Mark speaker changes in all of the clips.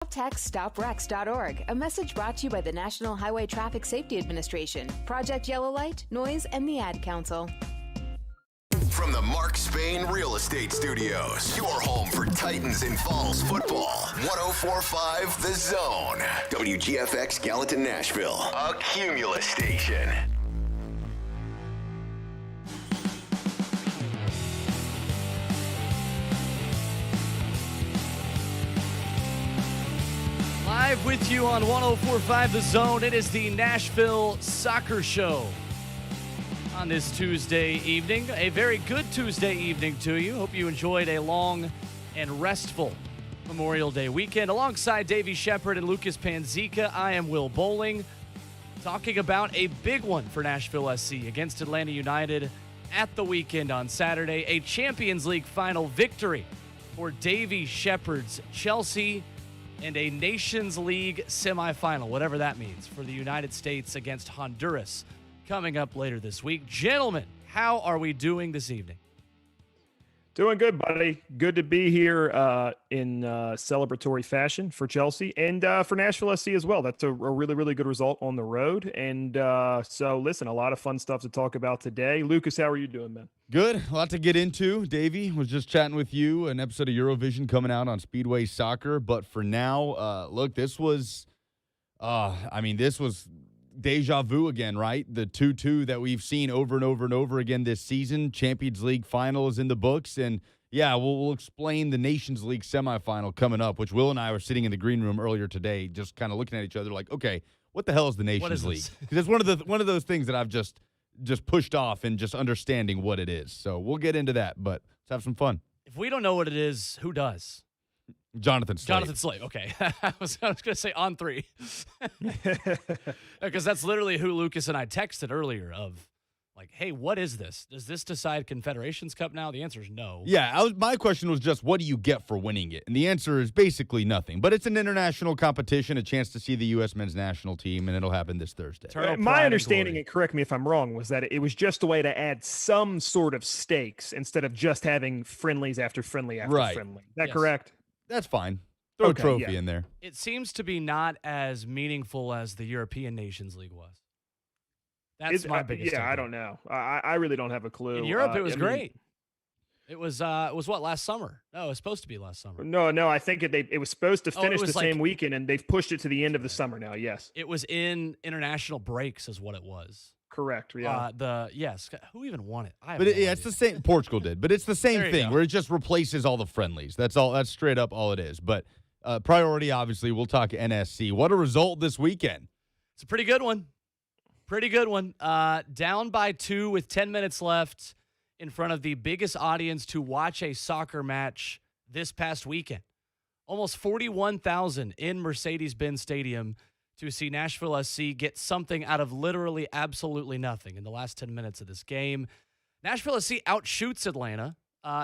Speaker 1: Text StopRex.org. A message brought to you by the National Highway Traffic Safety Administration, Project Yellow Light, Noise, and the Ad Council.
Speaker 2: From the Mark Spain Real Estate Studios, your home for Titans and Falls football. 104.5 The Zone. WGFX Gallatin, Nashville. A Cumulus station.
Speaker 3: Live with you on 104.5 The Zone. It is the Nashville Soccer Show on this Tuesday evening. A very good Tuesday evening to you. Hope you enjoyed a long and restful Memorial Day weekend. Alongside Davey Shepard and Lucas Panzica, I am Will Bowling, talking about a big one for Nashville SC against Atlanta United at the weekend on Saturday. A Champions League final victory for Davey Shepard's Chelsea, and a Nations League Semifinal, whatever that means, for the United States against Honduras coming up later this week. Gentlemen, how are we doing this evening?
Speaker 4: Doing good, buddy. Good to be here in celebratory fashion for Chelsea and for Nashville SC as well. That's a really, really good result on the road. And so, listen, a lot of fun stuff to talk about today. Lucas, how are you doing, man?
Speaker 5: Good. A lot to get into. Davey, was just chatting with you. An episode of Eurovision coming out on Speedway Soccer. But for now, look, this was deja vu again, right? The 2-2 that we've seen over and over and over again this season. Champions League final is in the books. And, yeah, we'll explain the Nations League semifinal coming up, which Will and I were sitting in the green room earlier today just kind of looking at each other like, okay, what the hell is the Nations League? Because it's one of those things that I've just pushed off and just understanding what it is. So we'll get into that, but let's have some fun.
Speaker 3: If we don't know what it is, who does?
Speaker 5: Jonathan
Speaker 3: Slate. Okay. I was going to say on three. Because that's literally who Lucas and I texted earlier of, like, hey, what is this? Does this decide Confederations Cup now? The answer is no.
Speaker 5: Yeah, my question was just, what do you get for winning it? And the answer is basically nothing. But it's an international competition, a chance to see the U.S. men's national team, and it'll happen this Thursday.
Speaker 4: My understanding, and correct me if I'm wrong, was that it was just a way to add some sort of stakes instead of just having friendlies after friendly after friendly. Is that correct?
Speaker 5: That's fine. Throw a trophy in there.
Speaker 3: It seems to be not as meaningful as the European Nations League was. That's my biggest takeaway.
Speaker 4: I don't know. I really don't have a clue.
Speaker 3: In Europe, it was great. It was what, last summer? No, it was supposed to be last summer.
Speaker 4: No, I think it was supposed to finish the same weekend, and they've pushed it to the end of the summer now, yes.
Speaker 3: It was in international breaks is what it was.
Speaker 4: Correct, yeah.
Speaker 3: Who even won it?
Speaker 5: It's the same. Portugal did, but it's the same thing where it just replaces all the friendlies. That's all. That's straight up all it is. But priority, obviously, we'll talk NSC. What a result this weekend.
Speaker 3: It's a pretty good one. Down by 2 with 10 minutes left in front of the biggest audience to watch a soccer match this past weekend. Almost 41,000 in Mercedes-Benz Stadium to see Nashville SC get something out of literally absolutely nothing in the last 10 minutes of this game. Nashville SC outshoots Atlanta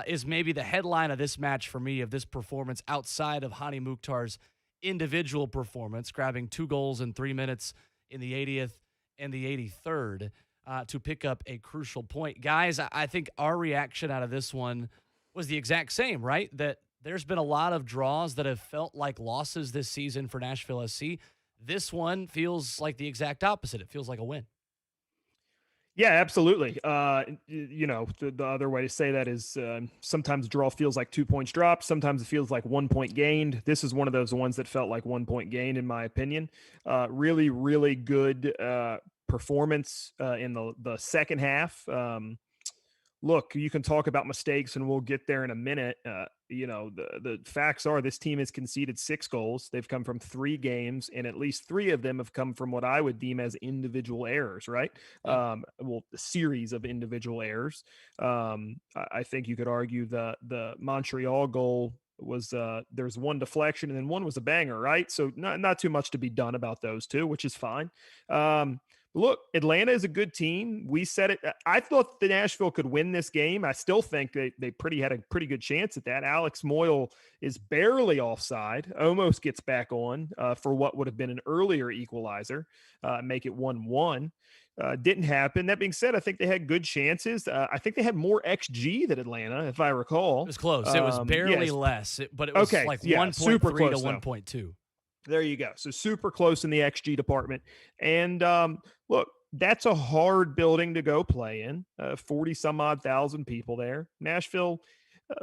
Speaker 3: is maybe the headline of this match for me, of this performance outside of Hani Mukhtar's individual performance, grabbing 2 goals in 3 minutes in the 80th and the 83rd to pick up a crucial point. Guys, I think our reaction out of this one was the exact same, right? That there's been a lot of draws that have felt like losses this season for Nashville SC. This one feels like the exact opposite. It feels like a win.
Speaker 4: Yeah, absolutely. The other way to say that is sometimes draw feels like 2 points dropped. Sometimes it feels like 1 point gained. This is one of those ones that felt like 1 point gained, in my opinion. Really, really good performance in the second half. Look, you can talk about mistakes, and we'll get there in a minute. The facts are this team has conceded 6 goals. They've come from 3 games, and at least 3 of them have come from what I would deem as individual errors, right? A series of individual errors. I think you could argue the Montreal goal was there's one deflection and then one was a banger, right? So not too much to be done about those two, which is fine. Look, Atlanta is a good team. We said it. I thought the Nashville could win this game. I still think they had a pretty good chance at that. Alex Moyle is barely offside, almost gets back on for what would have been an earlier equalizer, make it 1-1. Didn't happen. That being said, I think they had good chances. I think they had more XG than Atlanta, if I recall.
Speaker 3: It was close. It was barely less, but it was like 1.3 to 1.2.
Speaker 4: There you go. So super close in the XG department. And look, that's a hard building to go play in. 40 some odd thousand people there. Nashville,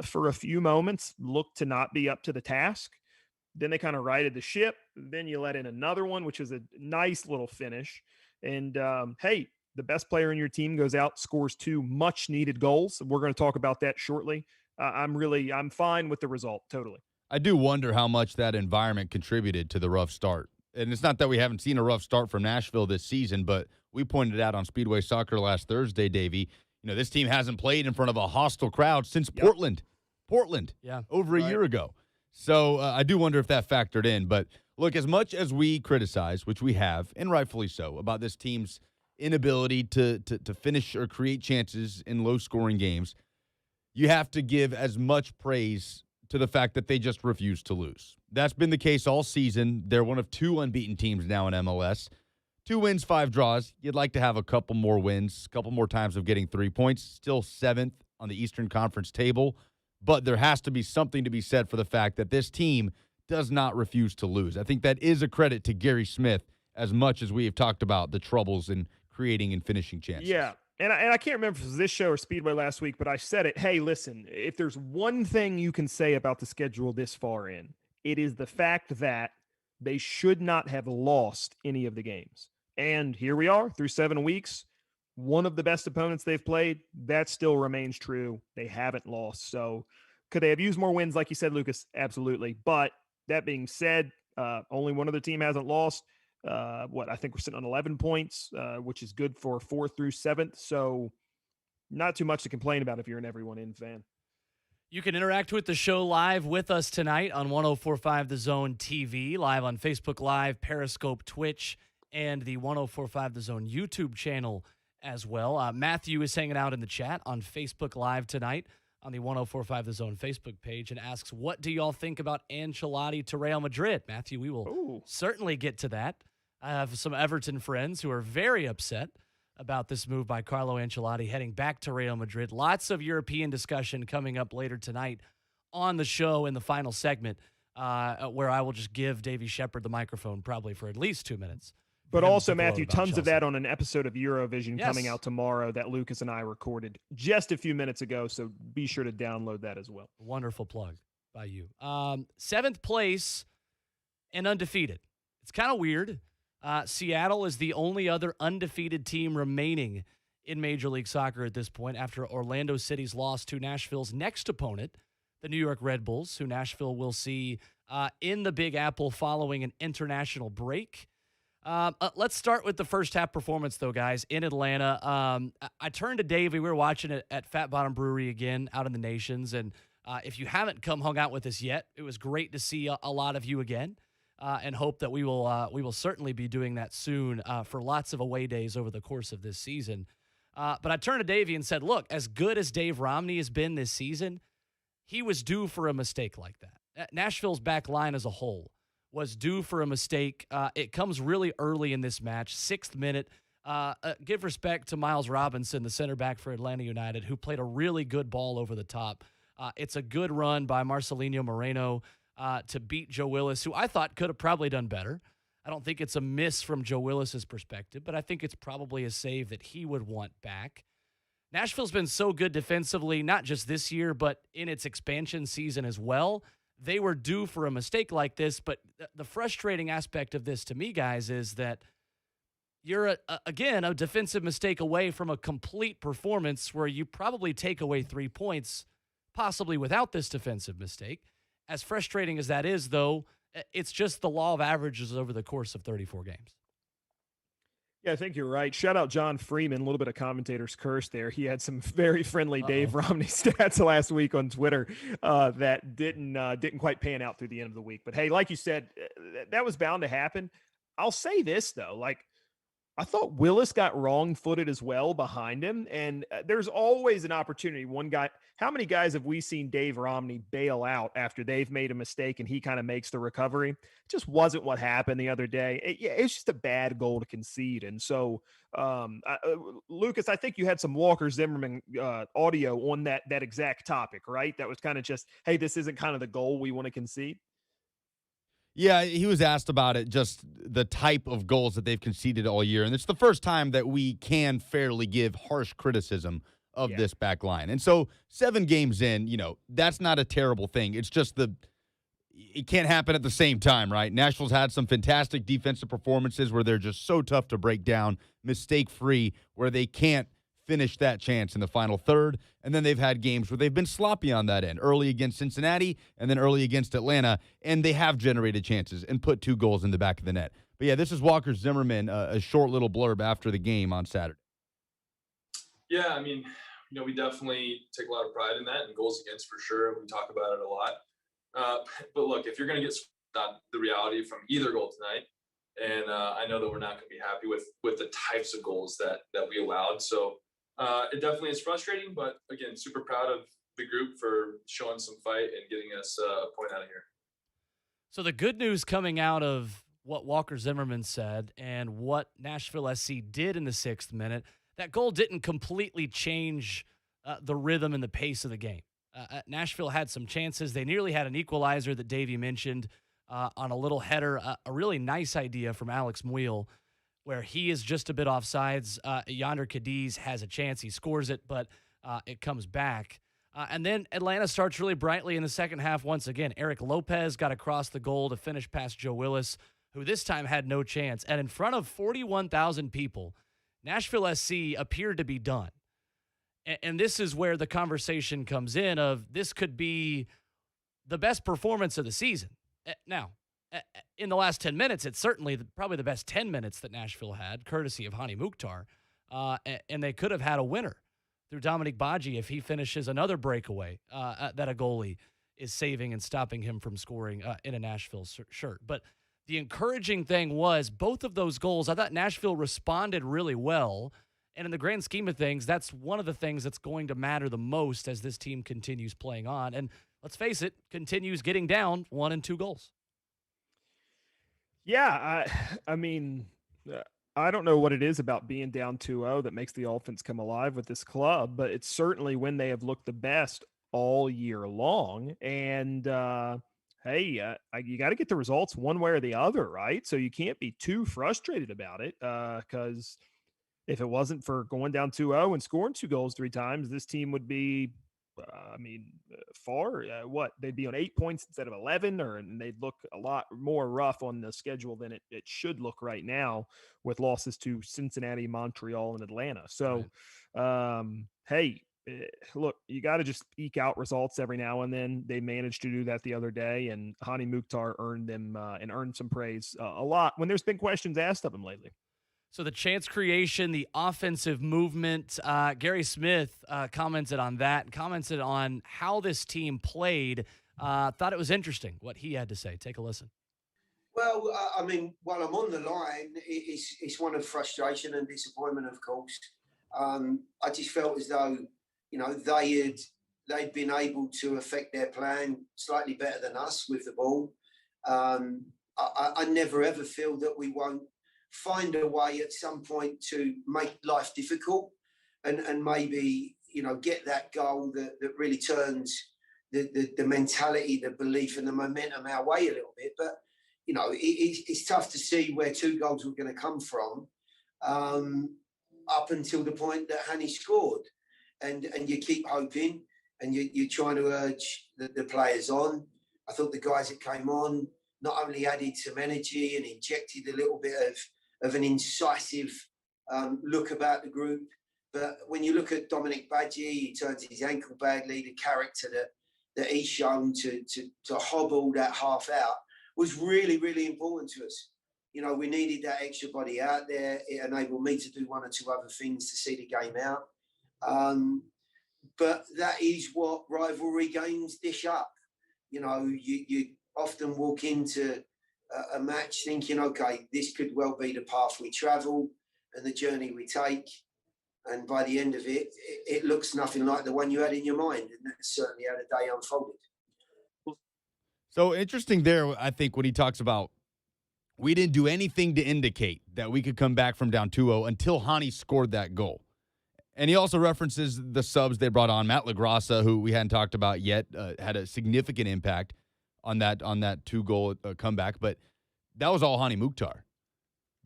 Speaker 4: for a few moments, looked to not be up to the task. Then they kind of righted the ship. Then you let in another one, which is a nice little finish. And hey, the best player in your team goes out, scores 2 much needed goals. We're going to talk about that shortly. I'm fine with the result. Totally.
Speaker 5: I do wonder how much that environment contributed to the rough start. And it's not that we haven't seen a rough start from Nashville this season, but we pointed out on Speedway Soccer last Thursday, Davey, this team hasn't played in front of a hostile crowd since Portland, over a year ago. So I do wonder if that factored in. But look, as much as we criticize, which we have, and rightfully so, about this team's inability to finish or create chances in low-scoring games, you have to give as much praise to the fact that they just refuse to lose. That's been the case all season. They're one of 2 unbeaten teams now in MLS. 2 wins, 5 draws. You'd like to have a couple more wins, a couple more times of getting 3 points. Still 7th on the Eastern Conference table. But there has to be something to be said for the fact that this team does not refuse to lose. I think that is a credit to Gary Smith as much as we have talked about the troubles in creating and finishing chances.
Speaker 4: Yeah. And I can't remember if it was this show or Speedway last week, but I said it. Hey, listen, if there's one thing you can say about the schedule this far in, it is the fact that they should not have lost any of the games. And here we are through 7 weeks. One of the best opponents they've played, that still remains true. They haven't lost. So could they have used more wins, like you said, Lucas? Absolutely. But that being said, only one other team hasn't lost. I think we're sitting on 11 points, which is good for 4th through 7th. So not too much to complain about if you're an Everyone In fan.
Speaker 3: You can interact with the show live with us tonight on 104.5 The Zone TV, live on Facebook Live, Periscope, Twitch, and the 104.5 The Zone YouTube channel as well. Matthew is hanging out in the chat on Facebook Live tonight on the 104.5 The Zone Facebook page and asks, what do y'all think about Ancelotti to Real Madrid? Matthew, we will certainly get to that. I have some Everton friends who are very upset about this move by Carlo Ancelotti heading back to Real Madrid. Lots of European discussion coming up later tonight on the show in the final segment, where I will just give Davey Shepard the microphone probably for at least 2 minutes.
Speaker 4: But also, Matthew, tons of that on an episode of Eurovision coming out tomorrow that Lucas and I recorded just a few minutes ago, so be sure to download that as well.
Speaker 3: Wonderful plug by you. 7th place and undefeated. It's kind of weird. Seattle is the only other undefeated team remaining in Major League Soccer at this point after Orlando City's loss to Nashville's next opponent, the New York Red Bulls, who Nashville will see in the Big Apple following an international break. Let's start with the first half performance, though, guys, in Atlanta. I turned to Davey. We were watching it at Fat Bottom Brewery again out in the Nations, and if you haven't hung out with us yet, it was great to see a lot of you again. And hope that we will certainly be doing that soon for lots of away days over the course of this season. But I turned to Davey and said, look, as good as Dave Romney has been this season, he was due for a mistake like that. Nashville's back line as a whole was due for a mistake. It comes really early in this match, 6th minute. Give respect to Miles Robinson, the center back for Atlanta United, who played a really good ball over the top. It's a good run by Marcelinho Moreno to beat Joe Willis, who I thought could have probably done better. I don't think it's a miss from Joe Willis's perspective, but I think it's probably a save that he would want back. Nashville's been so good defensively, not just this year, but in its expansion season as well. They were due for a mistake like this, but the frustrating aspect of this to me, guys, is that you're, again, a defensive mistake away from a complete performance where you probably take away 3 points, possibly without this defensive mistake. As frustrating as that is, though, it's just the law of averages over the course of 34 games.
Speaker 4: Yeah, I think you're right. Shout out John Freeman, a little bit of commentator's curse there. He had some very friendly Dave Romney stats last week on Twitter that didn't quite pan out through the end of the week. But hey, like you said, that was bound to happen. I'll say this though, I thought Willis got wrong-footed as well behind him, and there's always an opportunity. One guy, how many guys have we seen Dave Romney bail out after they've made a mistake and he kind of makes the recovery? It just wasn't what happened the other day. It's just a bad goal to concede. And so, Lucas, I think you had some Walker Zimmerman audio on that exact topic, right? That was kind of just, hey, this isn't kind of the goal we want to concede.
Speaker 5: Yeah, he was asked about it, just the type of goals that they've conceded all year. And it's the first time that we can fairly give harsh criticism of this back line. And so 7 games in, that's not a terrible thing. It's just it can't happen at the same time, right? Nashville's had some fantastic defensive performances where they're just so tough to break down, mistake-free, where they can't finish that chance in the final third. And then they've had games where they've been sloppy on that end, early against Cincinnati and then early against Atlanta, and they have generated chances and put 2 goals in the back of the net. But, yeah, this is Walker Zimmerman, a short little blurb after the game on Saturday.
Speaker 6: Yeah, I mean, we definitely take a lot of pride in that, and goals against for sure. We talk about it a lot. But look, if you're going to get the reality from either goal tonight, and I know that we're not going to be happy with the types of goals that we allowed. So it definitely is frustrating, but again, super proud of the group for showing some fight and getting us a point out of here.
Speaker 3: So the good news coming out of what Walker Zimmerman said and what Nashville SC did in the 6th minute, that goal didn't completely change the rhythm and the pace of the game. Nashville had some chances. They nearly had an equalizer that Davey mentioned on a little header, a really nice idea from Alex Muil, where he is just a bit offsides. Yonder Cadiz has a chance. He scores it, but it comes back. And then Atlanta starts really brightly in the second half once again. Eric Lopez got across the goal to finish past Joe Willis, who this time had no chance. And in front of 41,000 people, Nashville SC appeared to be done. And this is where the conversation comes in of this could be the best performance of the season. Now, in the last 10 minutes, it's certainly probably the best 10 minutes that Nashville had, courtesy of Hani Mukhtar. And they could have had a winner through Dominic Badji if he finishes another breakaway that a goalie is saving and stopping him from scoring in a Nashville shirt. But the encouraging thing was both of those goals, I thought Nashville responded really well. And in the grand scheme of things, that's one of the things that's going to matter the most as this team continues playing on. And let's face it, continues getting down 1 and 2 goals.
Speaker 4: Yeah, I mean, I don't know what it is about being down 2-0 that makes the offense come alive with this club, but it's certainly when they have looked the best all year long. And, hey, you got to get the results one way or the other, right? So you can't be too frustrated about it because if it wasn't for going down 2-0 and scoring 2 goals 3 times, this team would be, they'd be on 8 points instead of 11, and they'd look a lot more rough on the schedule than it should look right now with losses to Cincinnati, Montreal, and Atlanta. So, hey, look, you got to just eke out results every now and then. They managed to do that the other day, and Hani Mukhtar earned them and earned some praise a lot when there's been questions asked of him lately.
Speaker 3: So the chance creation, the offensive movement, Gary Smith commented on that, commented on how this team played. Thought it was interesting what he had to say. Take a listen.
Speaker 7: Well, I mean, while I'm on the line, it's one of frustration and disappointment, of course. I just felt as though, they'd been able to affect their plan slightly better than us with the ball. I never ever feel that we won't find a way at some point to make life difficult and maybe, get that goal that really turns the mentality, the belief and the momentum our way a little bit. But, it's tough to see where 2 goals were going to come from up until the point that Hani scored. And you keep hoping and you're trying to urge the players on. I thought the guys that came on not only added some energy and injected a little bit of an incisive look about the group. But when you look at Dominic Badji, he turns his ankle badly. The character that he's shown to hobble that half out was really, really important to us. We needed that extra body out there. It enabled me to do 1 or 2 other things to see the game out. But that is what rivalry games dish up. You often walk into a match thinking, okay, this could well be the path we travel and the journey we take. And by the end of it, it looks nothing like the one you had in your mind. And that's certainly how the day unfolded.
Speaker 5: So interesting there, I think, when he talks about we didn't do anything to indicate that we could come back from down 2-0 until Hani scored that goal. And he also references the subs they brought on. Matt LaGrassa, who we hadn't talked about yet, had a significant impact on that 2-goal comeback, but that was all Hani Mukhtar.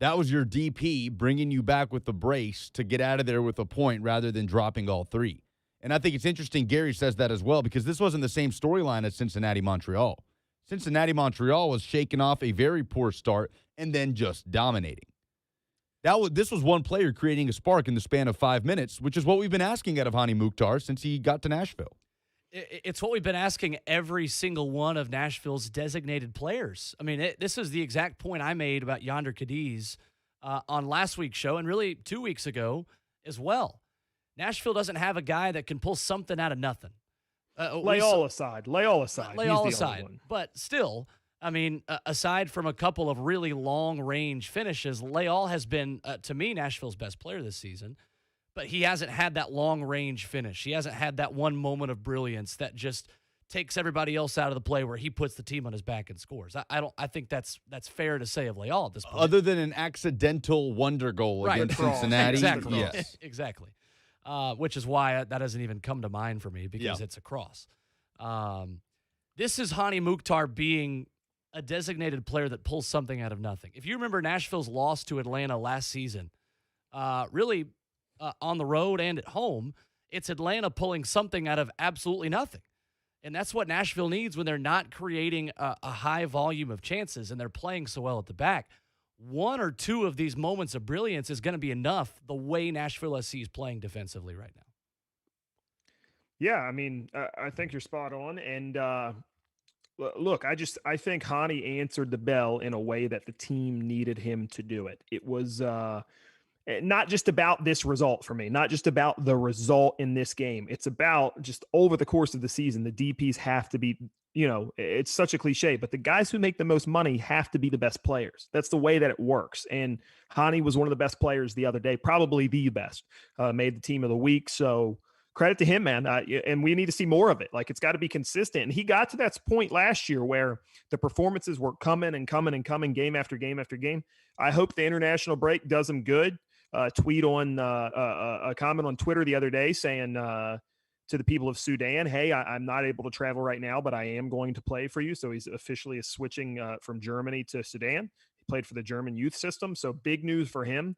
Speaker 5: That was your DP bringing you back with the brace to get out of there with a point rather than dropping all 3. And I think it's interesting Gary says that as well, because this wasn't the same storyline as Cincinnati-Montreal. Cincinnati-Montreal was shaking off a very poor start and then just dominating. This was one player creating a spark in the span of 5 minutes, which is what we've been asking out of Hani Mukhtar since he got to Nashville.
Speaker 3: It's what we've been asking every single one of Nashville's designated players. I mean, this is the exact point I made about Yonder Cadiz on last week's show, and really 2 weeks ago as well. Nashville doesn't have a guy that can pull something out of nothing.
Speaker 4: Lay all aside.
Speaker 3: Lay all aside. But still, I mean, aside from a couple of really long-range finishes, Leal has been, to me, Nashville's best player this season. But he hasn't had that long-range finish. He hasn't had that one moment of brilliance that just takes everybody else out of the play where he puts the team on his back and scores. I think that's fair to say of Leal at this point.
Speaker 5: Other than an accidental wonder goal against Cincinnati.
Speaker 3: Exactly.
Speaker 5: Yes.
Speaker 3: Exactly. Which is why that doesn't even come to mind for me, because it's a cross. This is Hani Mukhtar being a designated player that pulls something out of nothing. If you remember Nashville's loss to Atlanta last season, really on the road and at home, it's Atlanta pulling something out of absolutely nothing. And that's what Nashville needs when they're not creating a high volume of chances and they're playing so well at the back. 1 or 2 of these moments of brilliance is going to be enough the way Nashville SC is playing defensively right now.
Speaker 4: Yeah, I mean, I think you're spot on. And look, I think Hani answered the bell in a way that the team needed him to do it. It was not just about this result for me, not just about the result in this game. It's about just over the course of the season, the DPs have to be, it's such a cliche, but the guys who make the most money have to be the best players. That's the way that it works. And Hani was one of the best players the other day, probably the best, made the team of the week. So credit to him, man. And we need to see more of it. Like, it's got to be consistent. And he got to that point last year where the performances were coming and coming and coming game after game after game. I hope the international break does him good. Tweet on a comment on Twitter the other day saying to the people of Sudan, hey, I'm not able to travel right now, but I am going to play for you. So he's officially switching from Germany to Sudan. He played for the German youth system. So big news for him.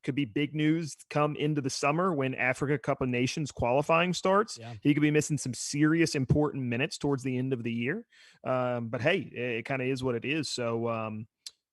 Speaker 4: Could be big news come into the summer when Africa Cup of Nations qualifying starts. Yeah. He could be missing some serious important minutes towards the end of the year. But hey, it kind of is what it is. So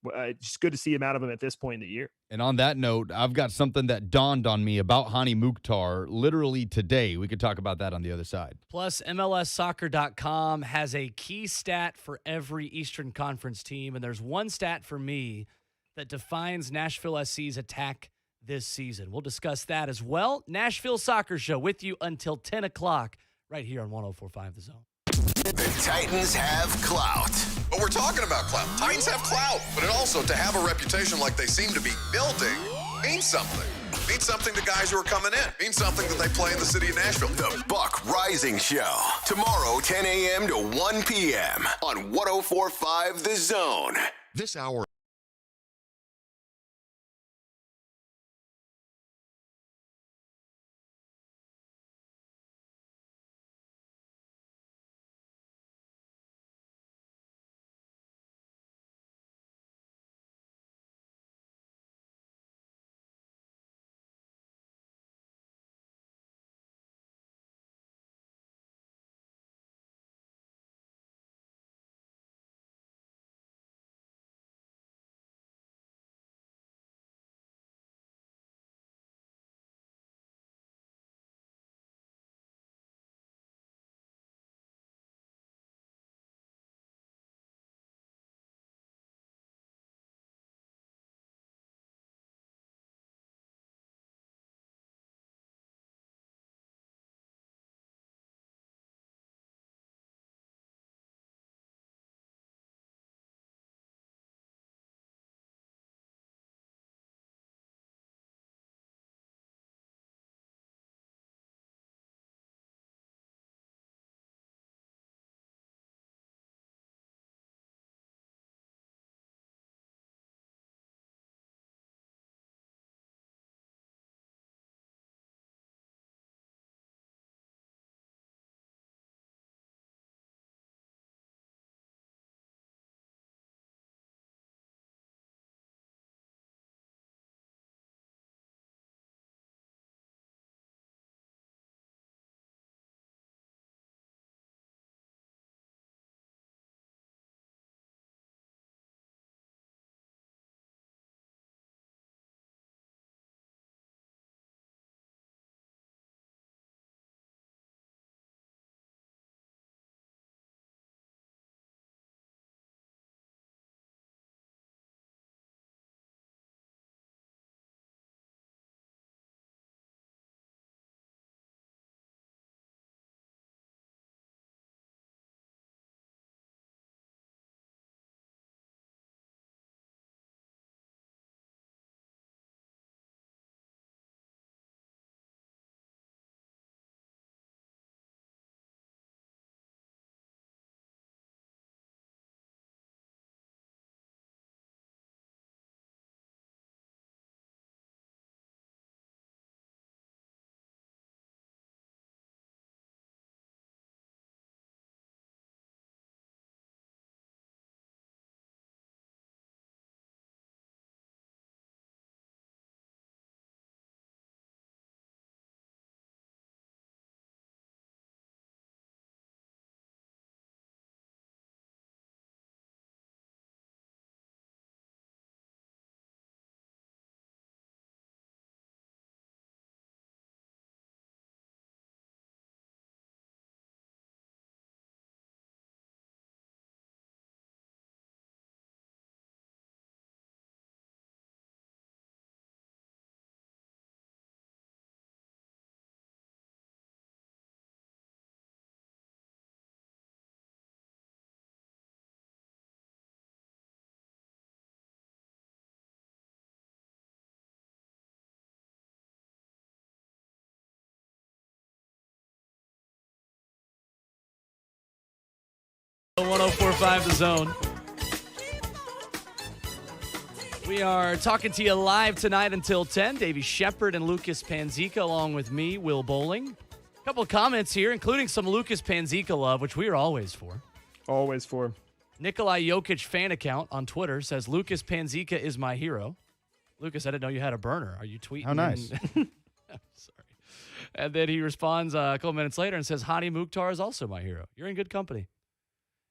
Speaker 4: it's good to see him out of him at this point in the year.
Speaker 5: And on that note, I've got something that dawned on me about Hani Mukhtar literally today. We could talk about that on the other side.
Speaker 3: Plus, MLSsoccer.com has a key stat for every Eastern Conference team, and there's one stat for me that defines Nashville SC's attack this season. We'll discuss that as well. Nashville Soccer Show with you until 10 o'clock right here on 104.5 The Zone.
Speaker 2: The Titans have clout.
Speaker 8: But we're talking about clout. Titans have clout. But it also, to have a reputation like they seem to be building, means something. Means something to guys who are coming in. Means something that they play in the city of Nashville.
Speaker 2: The Buck Rising Show. Tomorrow, 10 a.m. to 1 p.m. on 104.5 The Zone.
Speaker 8: This hour
Speaker 3: 1045 The Zone. We are talking to you live tonight until 10. Davey Shepard and Lucas Panzica, along with me, Will Bowling. A couple of comments here, including some Lucas Panzica love, which we are always for.
Speaker 4: Always for.
Speaker 3: Nikolai Jokic fan account on Twitter says, Lucas Panzica is my hero. Lucas, I didn't know you had a burner. Are you tweeting?
Speaker 5: How nice.
Speaker 3: I'm sorry. And then he responds a couple minutes later and says, Hani Mukhtar is also my hero. You're in good company.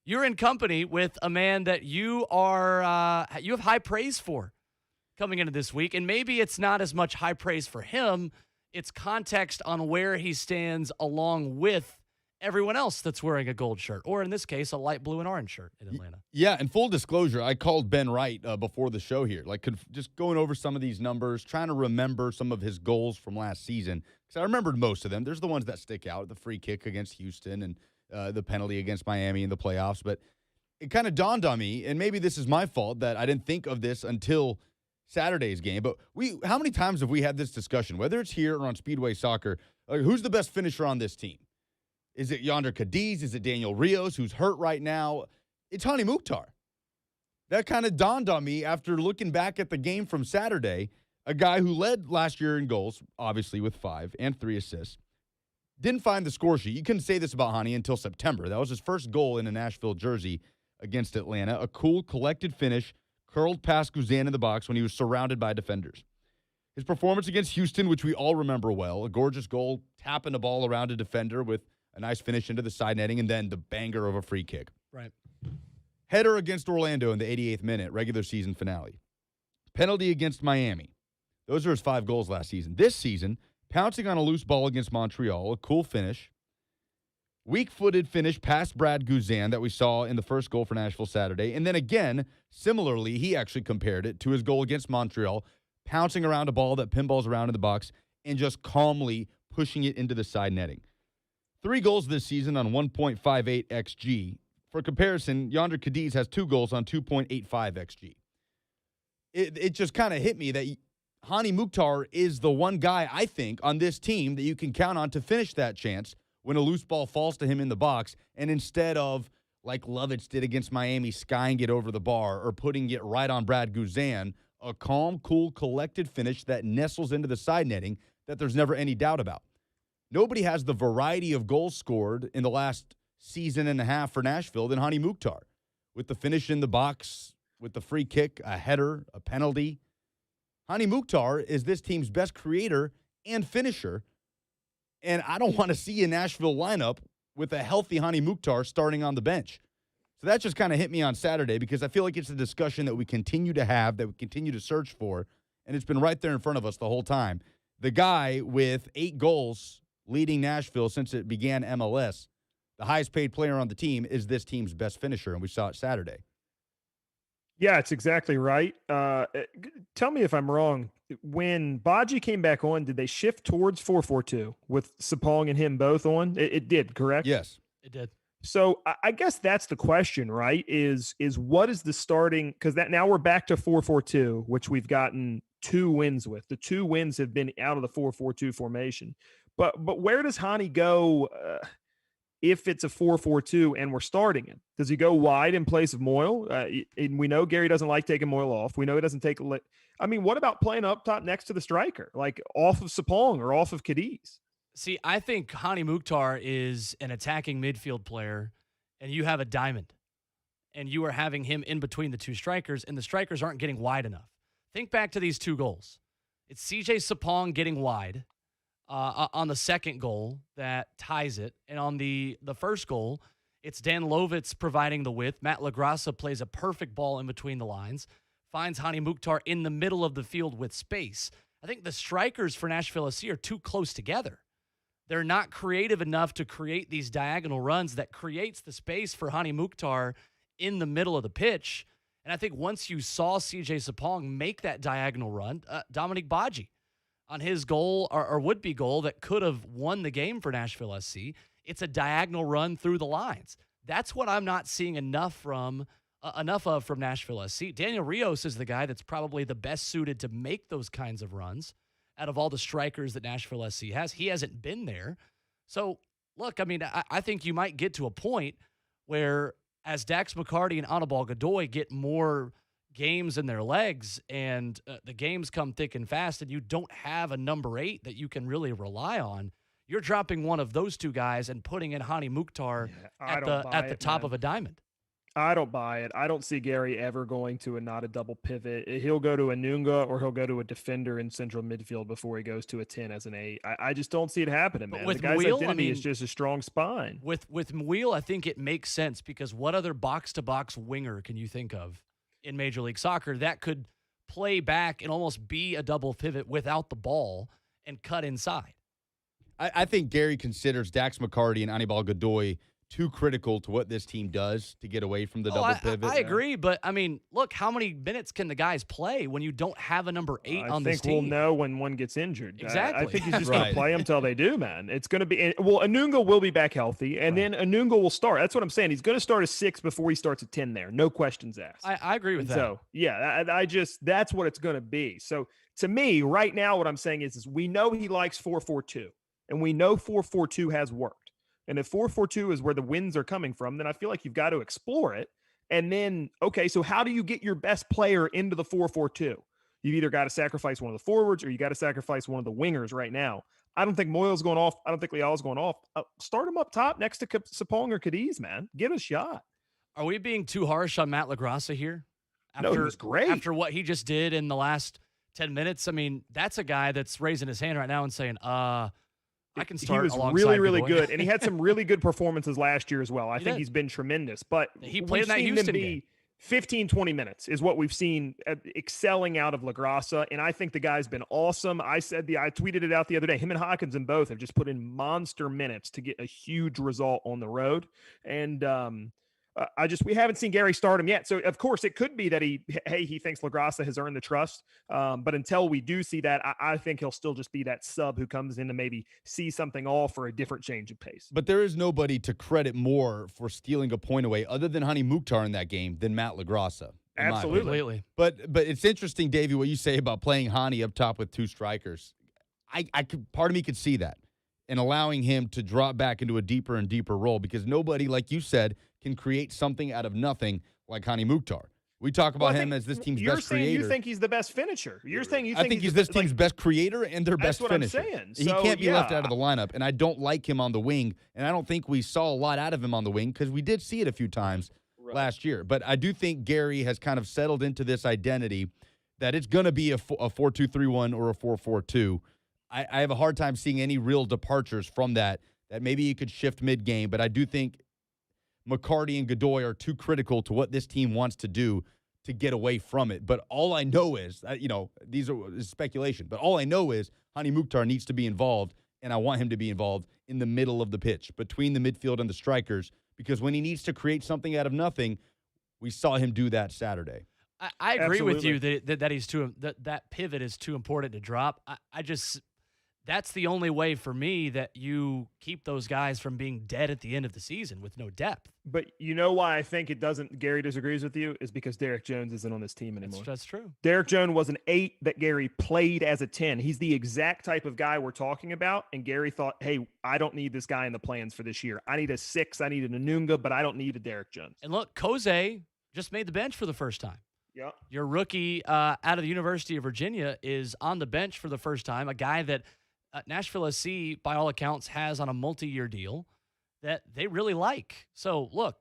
Speaker 3: You're in company with a man that you have high praise for coming into this week. And maybe it's not as much high praise for him. It's context on where he stands along with everyone else that's wearing a gold shirt, or in this case, a light blue and orange shirt in Atlanta.
Speaker 5: Yeah, and full disclosure, I called Ben Wright before the show here, just going over some of these numbers, trying to remember some of his goals from last season, because I remembered most of them. There's the ones that stick out, the free kick against Houston and the penalty against Miami in the playoffs, but it kind of dawned on me, and maybe this is my fault that I didn't think of this until Saturday's game, but how many times have we had this discussion, whether it's here or on Speedway Soccer, who's the best finisher on this team? Is it Yonder Cadiz? Is it Daniel Rios, who's hurt right now? It's Hani Mukhtar. That kind of dawned on me after looking back at the game from Saturday, a guy who led last year in goals, obviously with 5 and 3 assists. Didn't find the score sheet. You couldn't say this about Hani until September. That was his first goal in a Nashville jersey against Atlanta. A cool, collected finish, curled past Guzan in the box when he was surrounded by defenders. His performance against Houston, which we all remember well, a gorgeous goal, tapping the ball around a defender with a nice finish into the side netting, and then the banger of a free kick.
Speaker 3: Right.
Speaker 5: Header against Orlando in the 88th minute, regular season finale. Penalty against Miami. Those are his 5 goals last season. This season, pouncing on a loose ball against Montreal, a cool finish. Weak-footed finish past Brad Guzan that we saw in the first goal for Nashville Saturday. And then again, similarly, he actually compared it to his goal against Montreal, pouncing around a ball that pinballs around in the box and just calmly pushing it into the side netting. 3 goals this season on 1.58 XG. For comparison, Yonder Cadiz has 2 goals on 2.85 XG. It just kind of hit me that Hani Mukhtar is the one guy, I think, on this team that you can count on to finish that chance when a loose ball falls to him in the box, and instead of, like Lovitz did against Miami, skying it over the bar or putting it right on Brad Guzan, a calm, cool, collected finish that nestles into the side netting that there's never any doubt about. Nobody has the variety of goals scored in the last season and a half for Nashville than Hani Mukhtar, with the finish in the box, with the free kick, a header, a penalty. Hani Mukhtar is this team's best creator and finisher, and I don't want to see a Nashville lineup with a healthy Hani Mukhtar starting on the bench. So that just kind of hit me on Saturday because I feel like it's a discussion that we continue to have, that we continue to search for, and it's been right there in front of us the whole time. The guy with 8 goals leading Nashville since it began MLS, the highest paid player on the team, is this team's best finisher, and we saw it Saturday.
Speaker 4: Yeah, it's exactly right. Tell me if I'm wrong. When Badji came back on, did they shift towards 4-4-2 with Sapong and him both on? It did, correct?
Speaker 5: Yes.
Speaker 3: It did.
Speaker 4: So I guess that's the question, right? Is what is the starting? Because that now we're back to 4-4-2, which we've gotten 2 wins with. The 2 wins have been out of the 4-4-2 formation. But where does Hani go if it's a 4-4-2 and we're starting him? Does he go wide in place of Moyle? And we know Gary doesn't like taking Moyle off. We know he doesn't take. I mean, what about playing up top next to the striker, like off of Sapong or off of Cadiz?
Speaker 3: See, I think Hani Mukhtar is an attacking midfield player, and you have a diamond, and you are having him in between the 2 strikers, and the strikers aren't getting wide enough. Think back to these 2 goals. It's CJ Sapong getting wide on the second goal that ties it, and on the first goal, it's Dan Lovitz providing the width. Matt LaGrassa plays a perfect ball in between the lines, finds Hani Mukhtar in the middle of the field with space. I think the strikers for Nashville SC are too close together. They're not creative enough to create these diagonal runs that creates the space for Hani Mukhtar in the middle of the pitch. And I think once you saw CJ Sapong make that diagonal run, Dominic Badji on his goal or would-be goal that could have won the game for Nashville SC, it's a diagonal run through the lines. That's what I'm not seeing enough of from Nashville SC. Daniel Rios is the guy that's probably the best suited to make those kinds of runs out of all the strikers that Nashville SC has. He hasn't been there. So, look, I mean, I think you might get to a point where as Dax McCarty and Anibal Godoy get more games in their legs and the games come thick and fast and you don't have a number 8 that you can really rely on, you're dropping one of those two guys and putting in Hani Mukhtar at the top of a diamond.
Speaker 4: I don't buy it. I don't see Gary ever going to not a double pivot. He'll go to a Nunga or he'll go to a defender in central midfield before he goes to a 10 as an 8. I just don't see it happening, man.
Speaker 3: With
Speaker 4: the guy's
Speaker 3: Muil,
Speaker 4: identity is just a strong spine.
Speaker 3: With Muil, I think it makes sense because what other box-to-box winger can you think of in Major League Soccer that could play back and almost be a double pivot without the ball and cut inside?
Speaker 5: I think Gary considers Dax McCarty and Anibal Godoy too critical to what this team does to get away from the double pivot.
Speaker 3: I agree, but I mean, look, how many minutes can the guys play when you don't have a number 8 on this team?
Speaker 4: I think we'll know when one gets injured.
Speaker 3: Exactly.
Speaker 4: I think he's just going to play them until they do, man. It's going to be – well, Anunga will be back healthy, and then Anunga will start. That's what I'm saying. He's going to start a 6 before he starts a 10 there. No questions asked.
Speaker 3: I agree with that.
Speaker 4: So, yeah, I just – that's what it's going to be. So, to me, right now what I'm saying is we know he likes 4-4-2, and we know 4-4-2 has worked. And if 4-4-2 is where the wins are coming from, then I feel like you've got to explore it. And then, okay, so how do you get your best player into the 4-4-2? You've either got to sacrifice one of the forwards or you got to sacrifice one of the wingers right now. I don't think Moyle's going off. I don't think Leal's going off. Start him up top next to Sapong or Cadiz, man. Give it a shot.
Speaker 3: Are we being too harsh on Matt LaGrassa here?
Speaker 4: No, he was great.
Speaker 3: After what he just did in the last 10 minutes, I mean, that's a guy that's raising his hand right now and saying, I can start.
Speaker 4: He was really good, and he had some really good performances last year as well. I think he's been tremendous. But
Speaker 3: he played in that Houston game.
Speaker 4: 15, 20 minutes is what we've seen excelling out of LaGrassa, and I think the guy's been awesome. I tweeted it out the other day. Him and Hawkinson both have just put in monster minutes to get a huge result on the road, and we haven't seen Gary start him yet. So of course it could be that he thinks LaGrassa has earned the trust. But until we do see that, I think he'll still just be that sub who comes in to maybe see something off for a different change of pace.
Speaker 5: But there is nobody to credit more for stealing a point away other than Hani Mukhtar in that game than Matt LaGrassa.
Speaker 4: Absolutely.
Speaker 5: But it's interesting, Davey, what you say about playing Hani up top with two strikers. Part of me could see that and allowing him to drop back into a deeper and deeper role because nobody, like you said, can create something out of nothing like Hani Mukhtar. We talk about him as this team's best creator.
Speaker 4: You think he's the best finisher.
Speaker 5: I think he's this team's best creator and their best finisher.
Speaker 4: That's what I'm saying.
Speaker 5: He can't be left out of the lineup, and I don't like him on the wing, and I don't think we saw a lot out of him on the wing because we did see it a few times last year. But I do think Gary has kind of settled into this identity that it's going to be a 4-2-3-1 or a 4-4-2. I have a hard time seeing any real departures from that maybe you could shift mid-game, but I do think McCarty and Godoy are too critical to what this team wants to do to get away from it. But all I know is, this is speculation, but all I know is Hani Mukhtar needs to be involved, and I want him to be involved in the middle of the pitch, between the midfield and the strikers, because when he needs to create something out of nothing, we saw him do that Saturday.
Speaker 3: I agree with you that he's that pivot is too important to drop. That's the only way for me that you keep those guys from being dead at the end of the season with no depth.
Speaker 4: But you know why I think Gary disagrees with you is because Derek Jones isn't on this team anymore.
Speaker 3: That's true.
Speaker 4: Derek Jones was an 8 that Gary played as a 10. He's the exact type of guy we're talking about. And Gary thought, hey, I don't need this guy in the plans for this year. I need a 6. I need an Anunga, but I don't need a Derek Jones.
Speaker 3: And look, Koze just made the bench for the first time.
Speaker 4: Yeah.
Speaker 3: Your rookie out of the University of Virginia is on the bench for the first time, a guy that Nashville SC, by all accounts, has on a multi-year deal that they really like. So, look,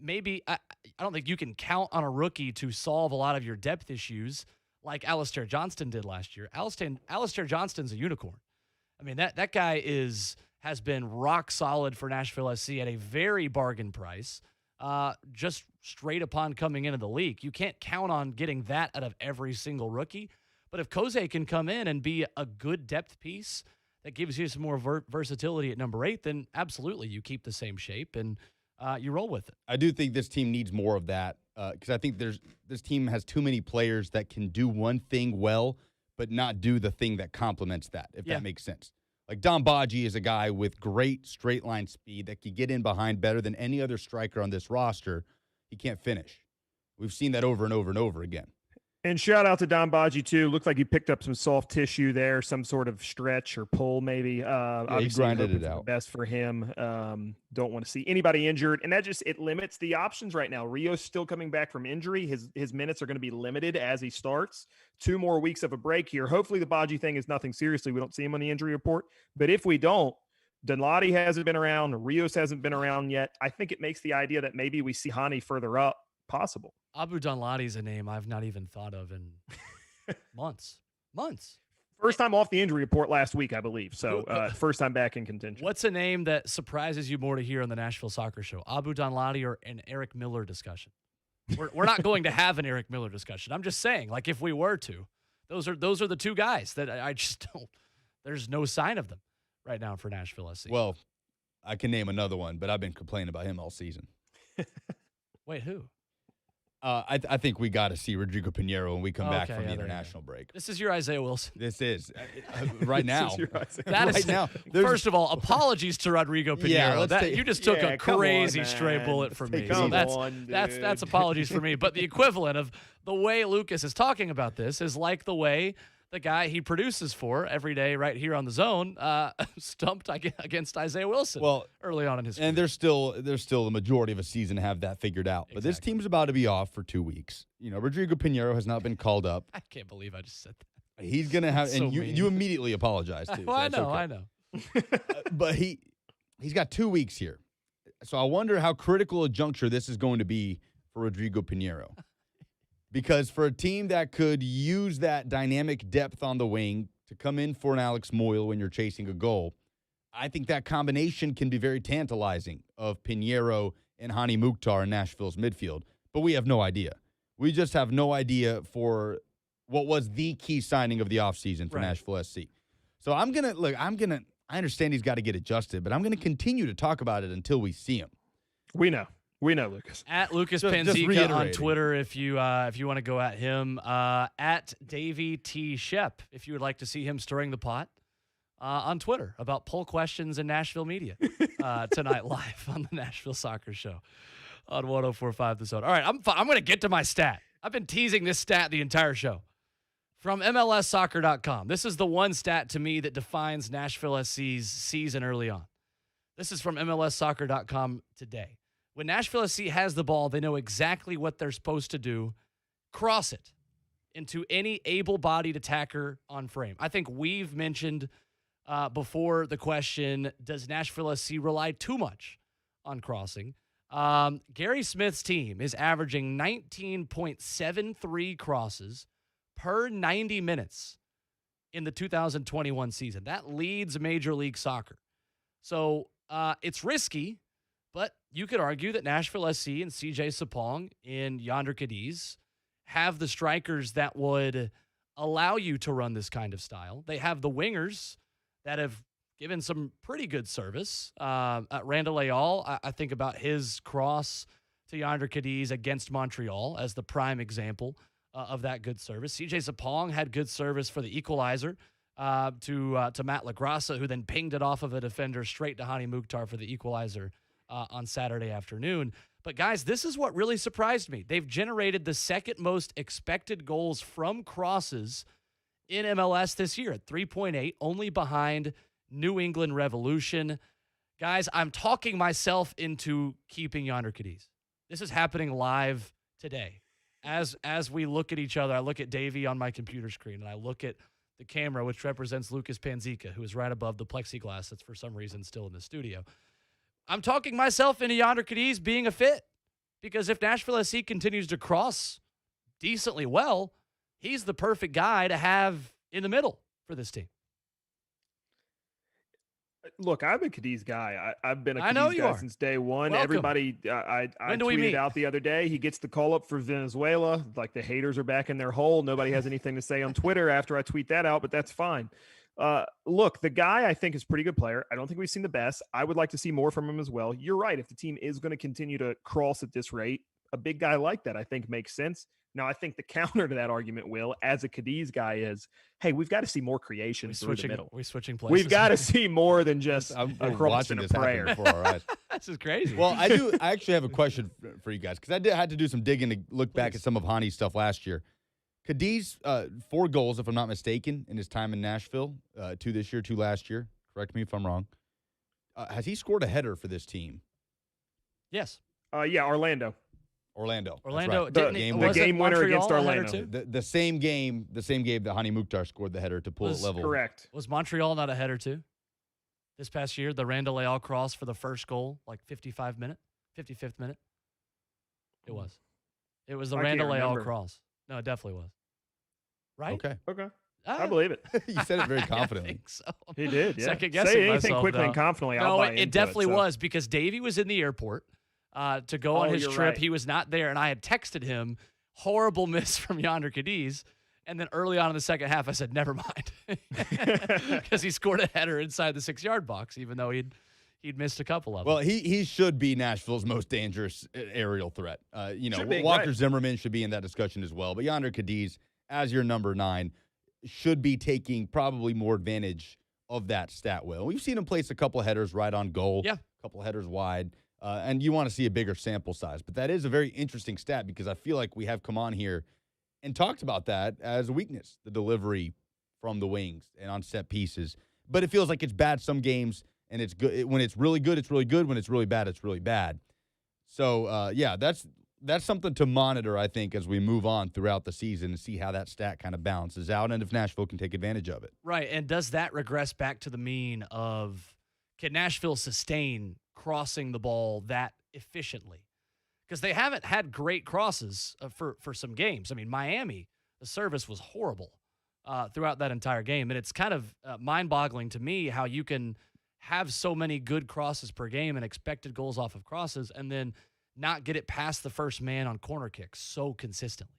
Speaker 3: maybe I don't think you can count on a rookie to solve a lot of your depth issues like Alistair Johnston did last year. Alistair Johnston's a unicorn. I mean, that guy has been rock solid for Nashville SC at a very bargain price, just straight upon coming into the league. You can't count on getting that out of every single rookie. But if Koze can come in and be a good depth piece that gives you some more versatility at number 8, then absolutely you keep the same shape and you roll with it.
Speaker 5: I do think this team needs more of that because I think this team has too many players that can do one thing well but not do the thing that complements that, if that makes sense. Like Don Badji is a guy with great straight line speed that can get in behind better than any other striker on this roster. He can't finish. We've seen that over and over and over again.
Speaker 4: And shout out to Don Baji too. Looked like he picked up some soft tissue there, some sort of stretch or pull maybe.
Speaker 5: He grinded it out.
Speaker 4: Best for him. Don't want to see anybody injured, and it limits the options right now. Rio's still coming back from injury. His minutes are going to be limited as he starts. 2 more weeks of a break here. Hopefully the Baji thing is nothing seriously. We don't see him on the injury report, but if we don't, Dunladi hasn't been around. Rios hasn't been around yet. I think it makes the idea that maybe we see Hani further up possible.
Speaker 3: Abu Dunladi is a name I've not even thought of in months.
Speaker 4: First time off the injury report last week, I believe. So first time back in contention.
Speaker 3: What's a name that surprises you more to hear on the Nashville Soccer Show? Abu Dunladi or an Eric Miller discussion? We're not going to have an Eric Miller discussion. I'm just saying, like if we were to, those are the two guys that I just don't. There's no sign of them right now for Nashville SC.
Speaker 5: Well, I can name another one, but I've been complaining about him all season.
Speaker 3: Wait, who?
Speaker 5: I think we got to see Rodrigo Pinheiro when we come back from the international break.
Speaker 3: This is your Isaiah Wilson.
Speaker 5: This is right now.
Speaker 3: That is now. First of all, apologies to Rodrigo Pinheiro. You just took a crazy stray bullet from me. So that's apologies for me. But the equivalent of the way Lucas is talking about this is like the way the guy he produces for every day right here on the Zone stumped against Isaiah Wilson early on in his career.
Speaker 5: And there's still the majority of a season to have that figured out. But this team's about to be off for 2 weeks. You know, Rodrigo Pinheiro has not been called up.
Speaker 3: I can't believe I just said that.
Speaker 5: He's going to have – and you immediately apologized, too.
Speaker 3: Well, I know.
Speaker 5: But he's got 2 weeks here. So I wonder how critical a juncture this is going to be for Rodrigo Pinheiro. Because for a team that could use that dynamic depth on the wing to come in for an Alex Moyle when you're chasing a goal, I think that combination can be very tantalizing of Pinheiro and Hani Mukhtar in Nashville's midfield. But we have no idea. We just have no idea for what was the key signing of the offseason for Nashville SC. So I understand he's got to get adjusted, but I'm going to continue to talk about it until we see him.
Speaker 4: We know, Lucas.
Speaker 3: At Lucas Panzica on Twitter, if you want to go at him. At Davey T. Shep, if you would like to see him stirring the pot on Twitter about poll questions in Nashville media tonight live on the Nashville Soccer Show on 104.5 The Zone. All right, I'm going to get to my stat. I've been teasing this stat the entire show. From MLSsoccer.com. This is the one stat to me that defines Nashville SC's season early on. This is from MLSsoccer.com today. When Nashville SC has the ball, they know exactly what they're supposed to do. Cross it into any able-bodied attacker on frame. I think we've mentioned before the question, does Nashville SC rely too much on crossing? Gary Smith's team is averaging 19.73 crosses per 90 minutes in the 2021 season. That leads Major League Soccer. So it's risky. But you could argue that Nashville SC and CJ Sapong and Yonder Cadiz have the strikers that would allow you to run this kind of style. They have the wingers that have given some pretty good service. Randall Ayal, I think about his cross to Yonder Cadiz against Montreal as the prime example of that good service. CJ Sapong had good service for the equalizer to Matt LaGrassa, who then pinged it off of a defender straight to Hani Mukhtar for the equalizer on Saturday afternoon. But guys, this is what really surprised me. They've generated the second most expected goals from crosses in MLS this year at 3.8, only behind New England Revolution. Guys, I'm talking myself into keeping Yonder Cadiz. This is happening live today. As we look at each other, I look at Davey on my computer screen, and I look at the camera, which represents Lucas Panzica, who is right above the plexiglass that's for some reason still in the studio. I'm talking myself into Yonder Cadiz being a fit, because if Nashville SC continues to cross decently well, he's the perfect guy to have in the middle for this team.
Speaker 4: Look, I'm a Cadiz guy. I've been a Cadiz guy since day one.
Speaker 3: Welcome.
Speaker 4: Everybody, I tweeted out the other day, he gets the call up for Venezuela. Like, the haters are back in their hole. Nobody has anything to say on Twitter after I tweet that out, but that's fine. Look, the guy I think is a pretty good player. I don't think we've seen the best. I would like to see more from him as well. You're right. If the team is going to continue to cross at this rate, a big guy like that I think makes sense. Now, I think the counter to that argument, Will, as a Cadiz guy, is, hey, we've got to see more creation through the middle.
Speaker 3: We're switching places.
Speaker 4: We've got to see more than just a cross and a prayer.
Speaker 5: Before our eyes.
Speaker 3: This is crazy.
Speaker 5: Well, I actually have a question for you guys, because I had to do some digging to look back at some of Hani's stuff last year. Cadiz, 4 goals, if I'm not mistaken, in his time in Nashville. 2 this year, 2 last year. Correct me if I'm wrong. Has he scored a header for this team?
Speaker 3: Yes.
Speaker 4: Yeah, Orlando.
Speaker 5: Orlando.
Speaker 3: Orlando.
Speaker 5: That's right.
Speaker 4: The game winner against Orlando.
Speaker 5: The same game that Hani Mukhtar scored the header to pull it level.
Speaker 4: Correct.
Speaker 3: Was Montreal not a header too? This past year, the Randall Leal cross for the first goal, like 55th minute. It was. It was the
Speaker 4: I
Speaker 3: Randall
Speaker 4: can't
Speaker 3: Leal
Speaker 4: remember.
Speaker 3: cross. No, it definitely was. Right?
Speaker 5: Okay.
Speaker 4: I believe it.
Speaker 5: You said it very
Speaker 3: I
Speaker 5: confidently.
Speaker 3: think so.
Speaker 4: He did, yeah.
Speaker 3: Second guessing
Speaker 4: Say anything
Speaker 3: myself,
Speaker 4: quickly
Speaker 3: though.
Speaker 4: and confidently, I'll
Speaker 3: No,
Speaker 4: buy into
Speaker 3: it definitely
Speaker 4: so.
Speaker 3: was because Davey was in the airport to go on his
Speaker 4: you're
Speaker 3: trip.
Speaker 4: right.
Speaker 3: He was not there, and I had texted him, horrible miss from Yonder Cadiz. And then early on in the second half, I said, never mind. Because he scored a header inside the 6-yard box, even though he'd missed a couple of them.
Speaker 5: Well, he should be Nashville's most dangerous aerial threat.
Speaker 4: Should be,
Speaker 5: Walker
Speaker 4: right.
Speaker 5: Zimmerman should be in that discussion as well. But Yonder Cadiz, as your number 9, should be taking probably more advantage of that stat wheel. We've seen him place a couple of headers right on goal,
Speaker 3: Yeah.
Speaker 5: a couple of headers wide, and you want to see a bigger sample size. But that is a very interesting stat because I feel like we have come on here and talked about that as a weakness, the delivery from the wings and on set pieces. But it feels like it's bad some games, and it's good. When it's really good, it's really good. When it's really bad, it's really bad. So, that's something to monitor, I think, as we move on throughout the season and see how that stat kind of balances out and if Nashville can take advantage of it.
Speaker 3: Right, and does that regress back to the mean of can Nashville sustain crossing the ball that efficiently? Because they haven't had great crosses for some games. I mean, Miami, the service was horrible throughout that entire game, and it's kind of mind-boggling to me how you can have so many good crosses per game and expected goals off of crosses and then not get it past the first man on corner kicks so consistently.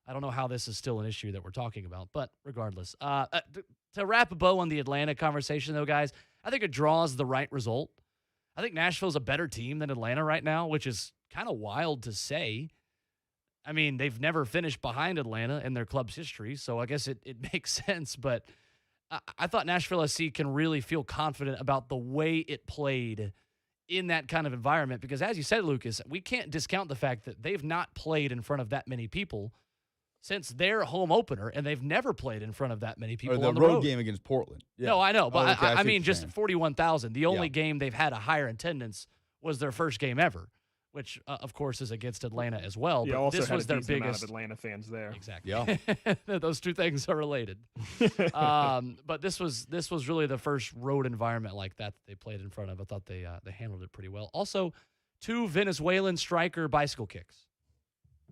Speaker 3: I don't know how this is still an issue that we're talking about, but regardless. To wrap a bow on the Atlanta conversation, though, guys, I think a draw is the right result. I think Nashville's a better team than Atlanta right now, which is kind of wild to say. I mean, they've never finished behind Atlanta in their club's history, so I guess it makes sense, but I thought Nashville SC can really feel confident about the way it played in that kind of environment because, as you said, Lucas, we can't discount the fact that they've not played in front of that many people since their home opener, and they've never played in front of that many people
Speaker 5: Or
Speaker 3: on
Speaker 5: the
Speaker 3: the
Speaker 5: road game against Portland. Yeah.
Speaker 3: No, I know, but
Speaker 5: okay,
Speaker 3: I
Speaker 5: see
Speaker 3: mean
Speaker 5: what you're
Speaker 3: just
Speaker 5: saying.
Speaker 3: 41,000. The only
Speaker 5: Yeah.
Speaker 3: game they've had a higher attendance was their first game ever, which, of course, is against Atlanta as well.
Speaker 4: Yeah,
Speaker 3: But
Speaker 4: also
Speaker 3: this
Speaker 4: had
Speaker 3: was
Speaker 4: a
Speaker 3: their
Speaker 4: decent amount
Speaker 3: biggest.
Speaker 4: of Atlanta fans there.
Speaker 3: Exactly.
Speaker 5: Yeah.
Speaker 3: Those two things are related. But this was really the first road environment like that they played in front of. I thought they handled it pretty well. Also, 2 Venezuelan striker bicycle kicks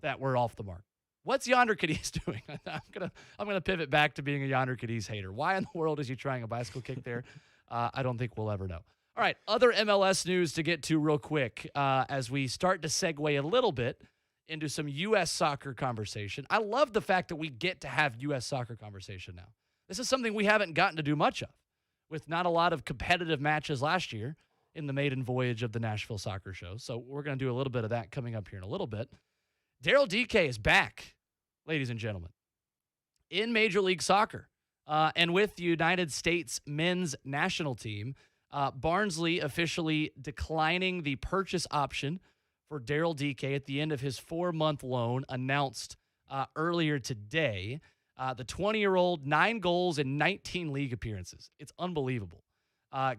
Speaker 3: that were off the mark. What's Yonder Cadiz doing? I'm gonna pivot back to being a Yonder Cadiz hater. Why in the world is he trying a bicycle kick there? I don't think we'll ever know. All right, other MLS news to get to real quick as we start to segue a little bit into some U.S. soccer conversation. I love the fact that we get to have U.S. soccer conversation now. This is something we haven't gotten to do much of, with not a lot of competitive matches last year in the maiden voyage of the Nashville Soccer Show. So we're going to do a little bit of that coming up here in a little bit. Daryl DK is back, ladies and gentlemen, in Major League Soccer. And with the United States men's national team, Barnsley officially declining the purchase option for Daryl DK at the end of his 4-month loan announced earlier today. The 20-year-old, 9 goals and 19 league appearances. It's unbelievable.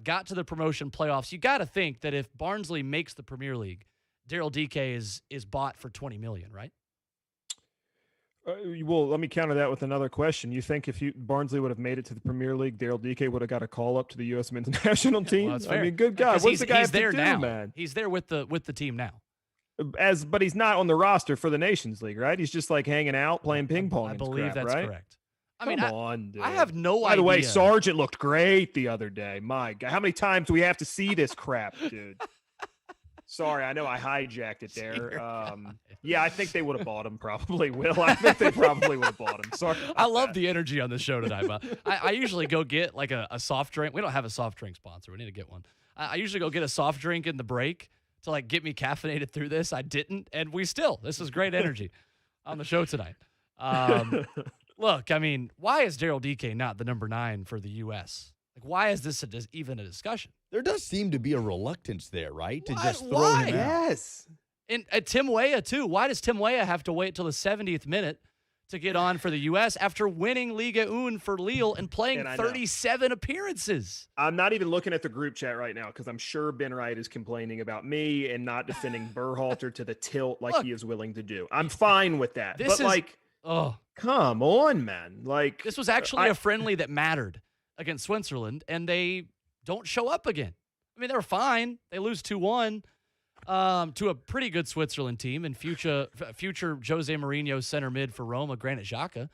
Speaker 3: Got to the promotion playoffs. You got to think that if Barnsley makes the Premier League, Daryl DK is bought for $20 million, right?
Speaker 4: Well, let me counter that with another question. You think if Barnsley would have made it to the Premier League, Daryl DK would have got a call up to the USMNT national team?
Speaker 3: Well, that's fair.
Speaker 4: I mean, good God, what's the guy
Speaker 3: he's
Speaker 4: have to
Speaker 3: there
Speaker 4: do,
Speaker 3: now.
Speaker 4: man?
Speaker 3: He's there with the team now.
Speaker 4: But he's not on the roster for the Nations League, right? He's just like hanging out, playing ping pong.
Speaker 3: I
Speaker 4: and
Speaker 3: believe
Speaker 4: crap,
Speaker 3: that's
Speaker 4: right?
Speaker 3: correct.
Speaker 4: Come on, dude.
Speaker 3: I have no idea.
Speaker 4: By the way, Sargent looked great the other day. My God, how many times do we have to see this crap, dude? Sorry, I know I hijacked it there. Yeah, I think they would have bought him probably, Will. I think they probably would have bought him. Sorry.
Speaker 3: I love the energy on the show tonight. But I usually go get like a soft drink. We don't have a soft drink sponsor. We need to get one. I usually go get a soft drink in the break to like get me caffeinated through this. I didn't, and this is great energy on the show tonight. Look, I mean, why is Daryl DK not the number 9 for the U.S.? Like, why is this even a discussion?
Speaker 5: There does seem to be a reluctance there, right? To just throw
Speaker 3: Why?
Speaker 5: him out.
Speaker 4: Yes.
Speaker 3: And Tim Weah, too. Why does Tim Weah have to wait till the 70th minute to get on for the U.S. after winning Liga 1 for Lille and playing 37 appearances.
Speaker 4: I'm not even looking at the group chat right now because I'm sure Ben Wright is complaining about me and not defending Berhalter to the tilt like he is willing to do. I'm fine with that. Come on, man. Like,
Speaker 3: this was actually a friendly that mattered against Switzerland, and they don't show up again. I mean, they were fine. They lose 2-1 to a pretty good Switzerland team and future Jose Mourinho center mid for Roma, Granit Xhaka.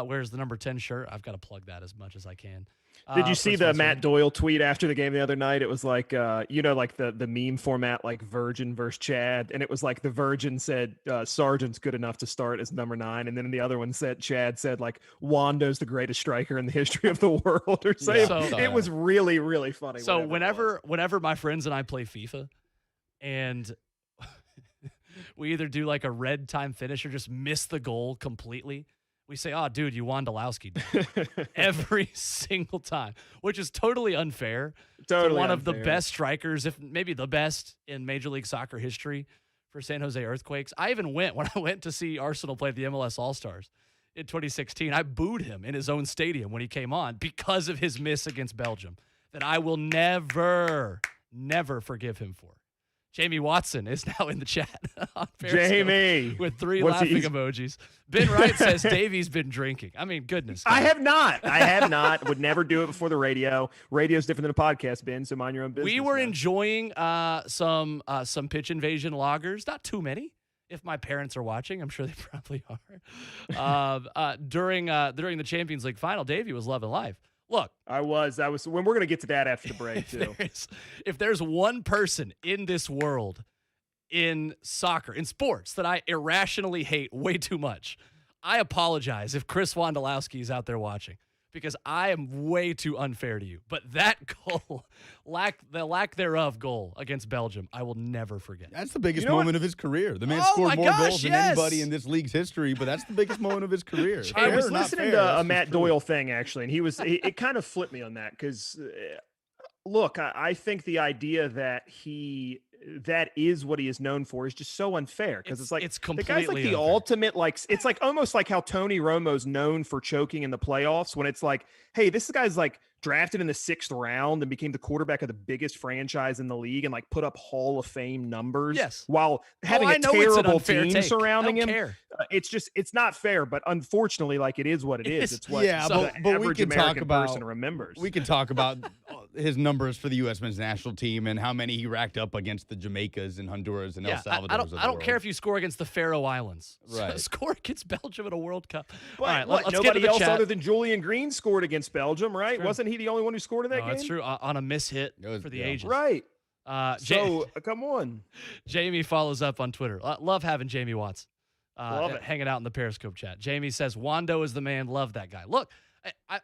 Speaker 3: Wears the number 10 shirt. I've got to plug that as much as I can.
Speaker 4: Did you see the Matt Doyle tweet after the game the other night? It was like, like the meme format, like Virgin versus Chad. And it was like the Virgin said, Sargent's good enough to start as number 9. And then the other one said, Chad said, like, Wando's the greatest striker in the history of the world or something. Yeah. It was really, really funny.
Speaker 3: So whenever my friends and I play FIFA and we either do like a red time finish or just miss the goal completely, we say, oh, dude, you Wondolowski every single time, which is totally unfair. To one of the best strikers, if maybe the best in Major League Soccer history for San Jose Earthquakes. I even when I went to see Arsenal play the MLS All-Stars in 2016, I booed him in his own stadium when he came on because of his miss against Belgium that I will never forgive him for. Jamie Watson is now in the chat on Periscope
Speaker 4: Jamie
Speaker 3: with 3 laughing emojis. Ben Wright says Davey's been drinking. I mean, goodness.
Speaker 4: I have not. Would never do it before the radio. Radio's different than a podcast, Ben, so mind your own business.
Speaker 3: We were enjoying some pitch invasion lagers. Not too many. If my parents are watching, I'm sure they probably are. During the Champions League final, Davey was loving life. Look,
Speaker 4: I was when we're going to get to that after the break too.
Speaker 3: If there's one person in this world in soccer, in sports that I irrationally hate way too much, I apologize if Chris Wondolowski is out there watching because I am way too unfair to you. But that goal, the lack thereof goal against Belgium, I will never forget.
Speaker 5: That's the biggest moment of his career. The man scored more goals than anybody in this league's history, but that's the biggest moment of his career.
Speaker 4: I was listening to a Matt Doyle thing, actually, and it kind of flipped me on that because, look, I think the idea that that is what he is known for is just so unfair because it's like
Speaker 3: the
Speaker 4: guy's like the ultimate, like it's like almost like how Tony Romo's known for choking in the playoffs when it's like, hey, this guy's like drafted in the 6th round and became the quarterback of the biggest franchise in the league and like put up Hall of Fame numbers while having a terrible team surrounding him. It's not fair, but unfortunately, like it is what it is. It's what the average American person remembers.
Speaker 5: We can talk about his numbers for the U.S. men's national team and how many he racked up against the Jamaicas and Honduras and El Salvador.
Speaker 3: I don't care if you score against the Faroe Islands.
Speaker 5: Right.
Speaker 3: Score against Belgium at a World Cup.
Speaker 4: But
Speaker 3: all right,
Speaker 4: let's nobody else other than Julian Green scored against Belgium, right? Wasn't he the only one who scored in that game?
Speaker 3: That's true. On a miss hit for the ages.
Speaker 4: Right. Come on.
Speaker 3: Jamie follows up on Twitter. Love having Jamie Watts hanging out in the Periscope chat. Jamie says, Wando is the man. Love that guy. Look, I'd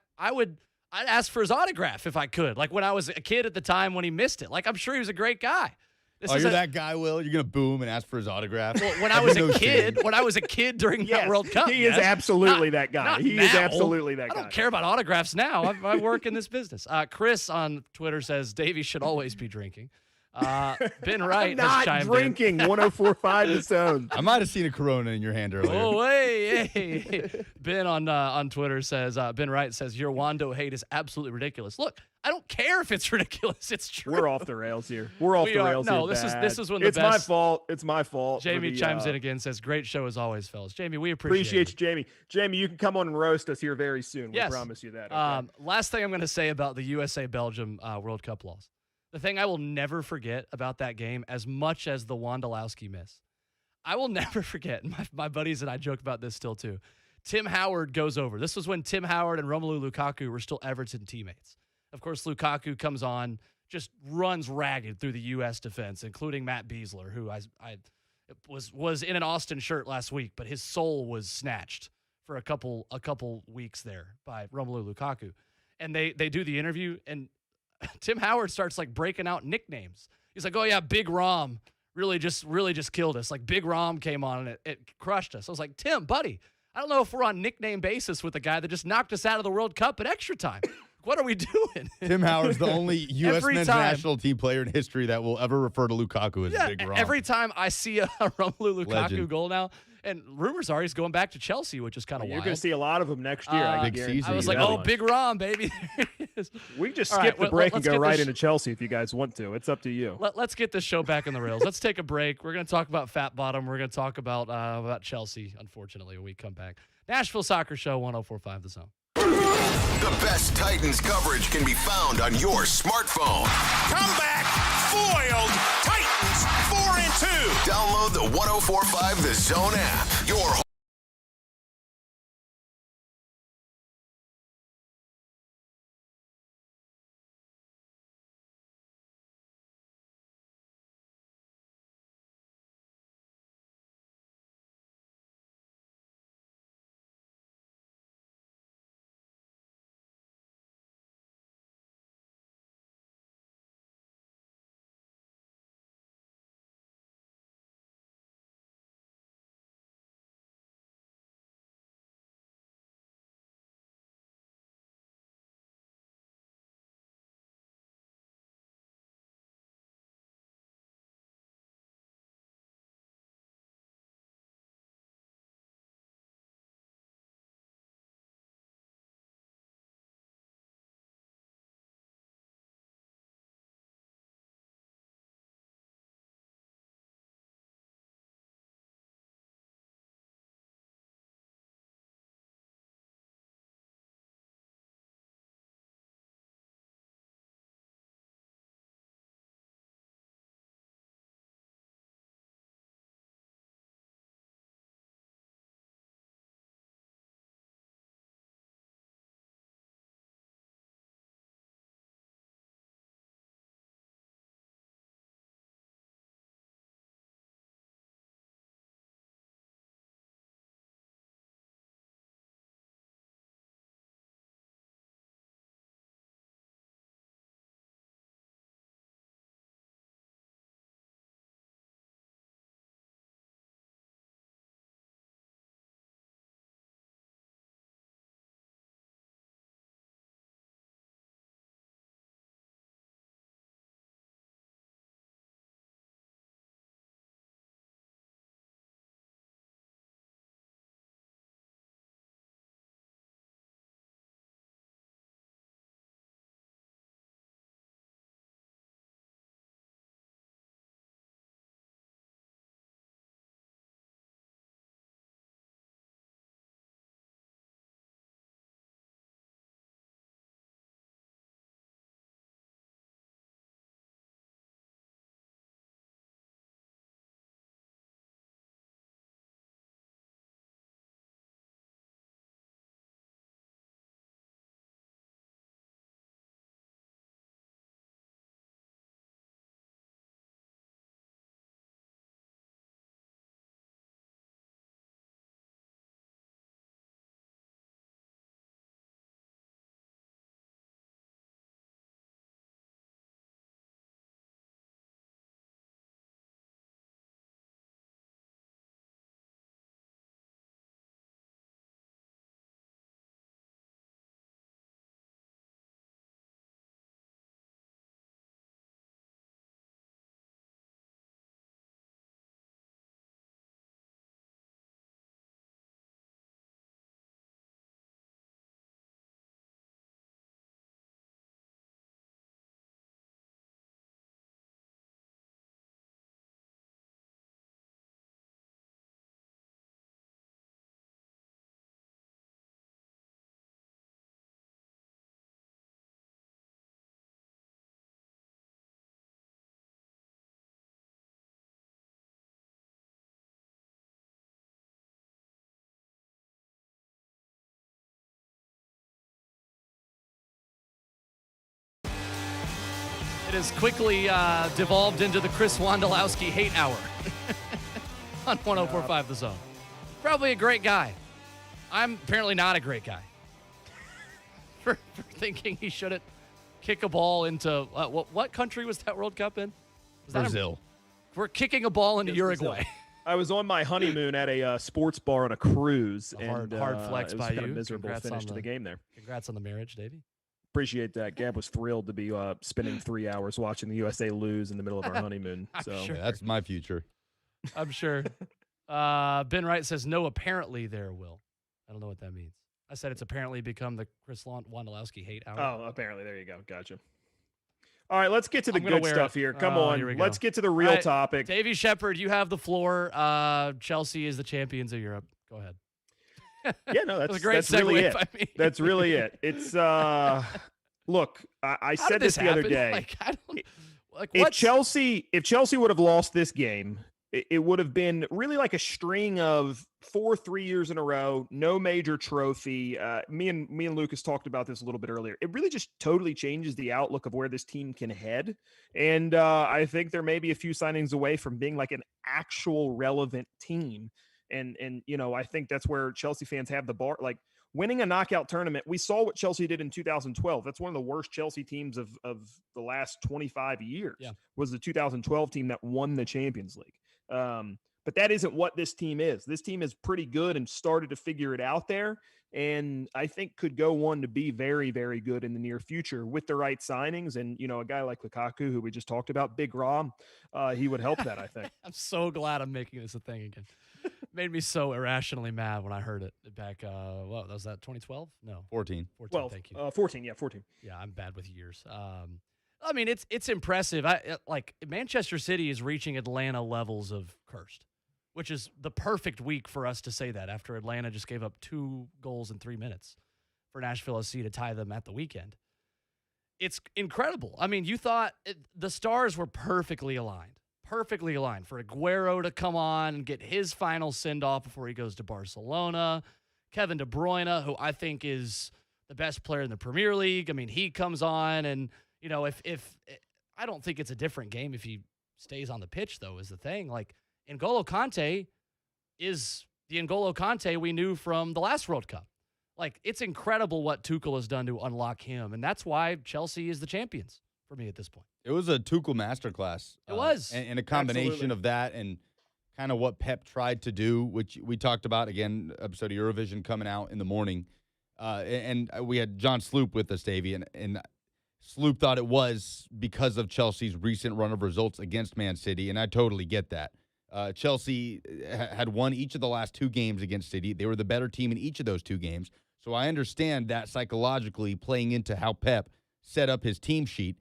Speaker 3: ask for his autograph if I could. Like when I was a kid at the time when he missed it. Like I'm sure he was a great guy.
Speaker 5: You're that guy, Will? You're going to boo him and ask for his autograph?
Speaker 3: Well, when I was a kid during that World Cup.
Speaker 4: He is absolutely that guy. He is absolutely that guy.
Speaker 3: I don't care about autographs now. I work in this business. Chris on Twitter says Davey should always be drinking. Ben Wright has chimed
Speaker 4: drinking. 104.5 The Zone.
Speaker 5: I might have seen a Corona in your hand earlier.
Speaker 3: Oh, hey. Ben on Twitter says, Ben Wright says, your Wando hate is absolutely ridiculous. Look, I don't care if it's ridiculous. It's true.
Speaker 4: We're off the rails here. No,
Speaker 3: this is when
Speaker 4: it's my fault. It's my fault.
Speaker 3: Jamie chimes in again, says, great show as always, fellas. Jamie, we appreciate
Speaker 4: you, Jamie. Jamie, you can come on and roast us here very soon.
Speaker 3: Yes.
Speaker 4: We promise you that. Okay?
Speaker 3: Last thing I'm going to say about the USA-Belgium World Cup loss. The thing I will never forget about that game, as much as the Wondolowski miss, I will never forget, and my buddies and I joke about this still too, Tim Howard goes over. This was when Tim Howard and Romelu Lukaku were still Everton teammates. Of course, Lukaku comes on, just runs ragged through the U.S. defense, including Matt Beasler, who I was in an Austin shirt last week, but his soul was snatched for a couple weeks there by Romelu Lukaku. And they do the interview, and Tim Howard starts like breaking out nicknames. He's like, oh yeah, Big Rom really just killed us. Like Big Rom came on and it crushed us. I was like, Tim, buddy, I don't know if we're on nickname basis with the guy that just knocked us out of the World Cup in extra time. What are we doing?
Speaker 5: Tim Howard's the only U.S. men's national team player in history that will ever refer to Lukaku as Big Rom.
Speaker 3: Every time I see a Romelu Lukaku goal now, And rumors are he's going back to Chelsea, which is kind of
Speaker 4: You're
Speaker 3: wild.
Speaker 4: going to see a lot of them next year. I
Speaker 5: Big
Speaker 4: guarantee
Speaker 5: season.
Speaker 3: I was
Speaker 4: you
Speaker 3: like,
Speaker 4: that
Speaker 3: oh,
Speaker 4: much.
Speaker 3: Big Rom, baby. There he is.
Speaker 4: We can just
Speaker 3: All
Speaker 4: skip
Speaker 3: right,
Speaker 4: the
Speaker 3: well,
Speaker 4: break and
Speaker 3: let's
Speaker 4: go
Speaker 3: get
Speaker 4: right
Speaker 3: this-
Speaker 4: into Chelsea if you guys want to. It's up to you.
Speaker 3: Let's get this show back on the rails. Let's take a break. We're going to talk about Fat Bottom. We're going to talk about Chelsea, unfortunately, when we come back. Nashville Soccer Show, 104.5 The Zone.
Speaker 2: The best Titans coverage can be found on your smartphone.
Speaker 9: Comeback foiled. Titans 4-2.
Speaker 2: Download the 104.5 The Zone app. Your
Speaker 3: It has quickly devolved into the Chris Wondolowski hate hour on 104.5 The Zone. Probably a great guy. I'm apparently not a great guy for thinking he shouldn't kick a ball into what country was that World Cup in? Was that
Speaker 5: Brazil.
Speaker 3: We're kicking a ball into
Speaker 4: Yes,
Speaker 3: Uruguay.
Speaker 4: Brazil. I was on my honeymoon at a sports bar on a cruise,
Speaker 3: Hard
Speaker 4: and
Speaker 3: flex
Speaker 4: it
Speaker 3: by
Speaker 4: was kind
Speaker 3: you.
Speaker 4: of miserable
Speaker 3: Congrats
Speaker 4: finish
Speaker 3: on
Speaker 4: to the game there.
Speaker 3: Congrats on the marriage, Davey.
Speaker 4: Appreciate that. Gab was thrilled to be spending 3 hours watching the USA lose in the middle of our honeymoon.
Speaker 3: I'm
Speaker 4: So
Speaker 3: sure.
Speaker 5: Yeah, that's my future.
Speaker 3: I'm sure. Ben Wright says, no, apparently there will. I don't know what that means. I said it's apparently become the Chris Wondolowski hate hour.
Speaker 4: Oh, apparently. There you go. Gotcha. All right, let's get to the
Speaker 3: I'm gonna
Speaker 4: good stuff here. Come on.
Speaker 3: Here we
Speaker 4: Let's
Speaker 3: go.
Speaker 4: get to the real topic.
Speaker 3: Davey Shepard, you have the floor. Chelsea is the champions of Europe. Go ahead.
Speaker 4: Yeah, no,
Speaker 3: That's a great
Speaker 4: that's
Speaker 3: segue
Speaker 4: really it.
Speaker 3: by me.
Speaker 4: That's really it. It's look, I
Speaker 3: How
Speaker 4: said
Speaker 3: did
Speaker 4: this the other
Speaker 3: happen?
Speaker 4: day.
Speaker 3: Like, I don't, like,
Speaker 4: If
Speaker 3: what's-
Speaker 4: Chelsea would have lost this game, it would have been really like a string of 3 years in a row, no major trophy. Me and Lucas talked about this a little bit earlier. It really just totally changes the outlook of where this team can head. And I think there may be a few signings away from being like an actual relevant team. And I think that's where Chelsea fans have the bar. Like winning a knockout tournament, we saw what Chelsea did in 2012. That's one of the worst Chelsea teams of the last 25 years.
Speaker 3: Yeah.
Speaker 4: Was the 2012 team that won the Champions League. But that isn't what this team is. This team is pretty good and started to figure it out there. And I think could go on to be very, very good in the near future with the right signings. And, a guy like Lukaku, who we just talked about, Big Rom, he would help that, I think.
Speaker 3: I'm so glad I'm making this a thing again. Made me so irrationally mad when I heard it back. What was that? 2012? No,
Speaker 5: 14.
Speaker 3: 14. Thank you.
Speaker 4: 14. Yeah, 14.
Speaker 3: Yeah, I'm bad with years. I mean, it's impressive. Like Manchester City is reaching Atlanta levels of cursed, which is the perfect week for us to say that after Atlanta just gave up 2 goals in 3 minutes for Nashville SC to tie them at the weekend. It's incredible. I mean, you thought the stars were perfectly aligned for Aguero to come on and get his final send-off before he goes to Barcelona. Kevin De Bruyne, who I think is the best player in the Premier League. I mean, he comes on and, if I don't think it's a different game if he stays on the pitch, though, is the thing. Like, N'Golo Kante is the N'Golo Kante we knew from the last World Cup. Like, it's incredible what Tuchel has done to unlock him, and that's why Chelsea is the champions for me at this point.
Speaker 5: It was a Tuchel masterclass.
Speaker 3: It was.
Speaker 5: And a combination
Speaker 4: Absolutely.
Speaker 5: of that and kind of what Pep tried to do, which we talked about, again, episode of Eurovision coming out in the morning. And we had John Sloop with us, Davey, and Sloop thought it was because of Chelsea's recent run of results against Man City, and I totally get that. Chelsea had won each of the last 2 games against City. They were the better team in each of those 2 games. So I understand that psychologically playing into how Pep set up his team sheet.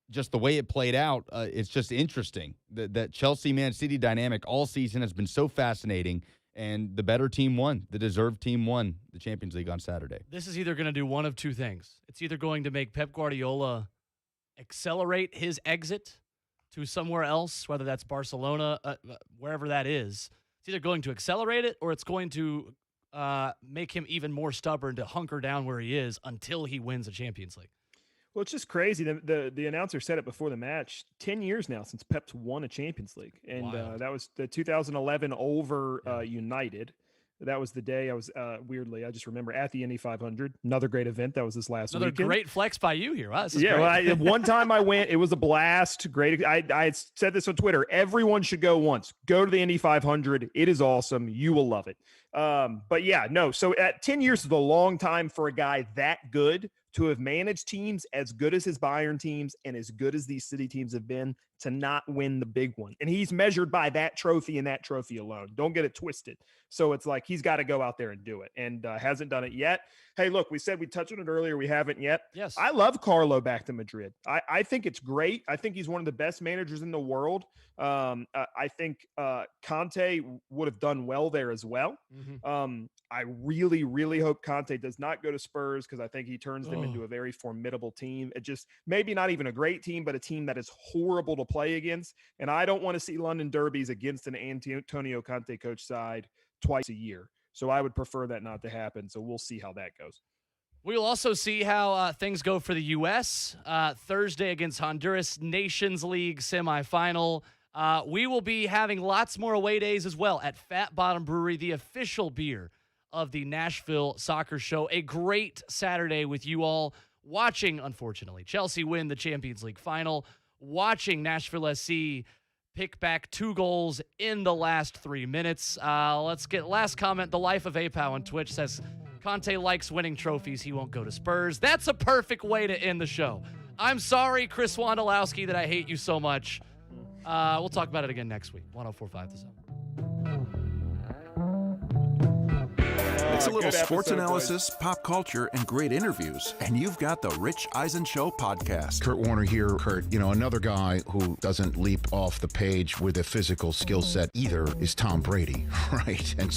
Speaker 5: Just the way it played out, it's just interesting. That Chelsea-Man City dynamic all season has been so fascinating, and the better team won. The deserved team won the Champions League on Saturday.
Speaker 3: This is either going to do one of 2 things. It's either going to make Pep Guardiola accelerate his exit to somewhere else, whether that's Barcelona, wherever that is. It's either going to accelerate it or it's going to make him even more stubborn to hunker down where he is until he wins a Champions League.
Speaker 4: Well, it's just crazy. The announcer said it before the match. 10 years now since Pep's won a Champions League. And that was the 2011 over United. That was the day I was, weirdly, I just remember at the Indy 500. Another great event. That was this last
Speaker 3: Another
Speaker 4: weekend.
Speaker 3: great flex by you here. Wow, this is
Speaker 4: Yeah,
Speaker 3: great.
Speaker 4: well, one time I went. It was a blast. Great. I had said this on Twitter. Everyone should go once. Go to the Indy 500. It is awesome. You will love it. But yeah, no. So at 10 years is a long time for a guy that good to have managed teams as good as his Bayern teams and as good as these City teams have been to not win the big one. And he's measured by that trophy and that trophy alone. Don't get it twisted. So it's like he's got to go out there and do it, and hasn't done it yet. Hey, look, we said we'd touch on it earlier. We haven't yet.
Speaker 3: Yes.
Speaker 4: I love Carlo back to Madrid. I think it's great. I think he's one of the best managers in the world. I think Conte would have done well there as well.
Speaker 3: Mm-hmm.
Speaker 4: I really, really hope Conte does not go to Spurs because I think he turns them into a very formidable team. It just maybe not even a great team, but a team that is horrible to play against. And I don't want to see London derbies against an Antonio Conte coach side twice a year. So I would prefer that not to happen. So we'll see how that goes.
Speaker 3: We'll also see how things go for the U.S. Thursday against Honduras, Nations League Semifinal. We will be having lots more away days as well at Fat Bottom Brewery, the official beer of the Nashville Soccer Show. A great Saturday with you all watching, unfortunately, Chelsea win the Champions League final, watching Nashville SC pick back 2 goals in the last 3 minutes. Let's get last comment. The Life of Apow on Twitch says, Conte likes winning trophies. He won't go to Spurs. That's a perfect way to end the show. I'm sorry, Chris Wondolowski, that I hate you so much. We'll talk about it again next week. 104.5 The Zone.
Speaker 10: Mix a little
Speaker 4: Good
Speaker 10: sports
Speaker 4: episode,
Speaker 10: analysis, pop culture, and great interviews, and you've got the Rich Eisen Show podcast.
Speaker 11: Kurt Warner here. Kurt, another guy who doesn't leap off the page with a physical skill set either is Tom Brady, right? And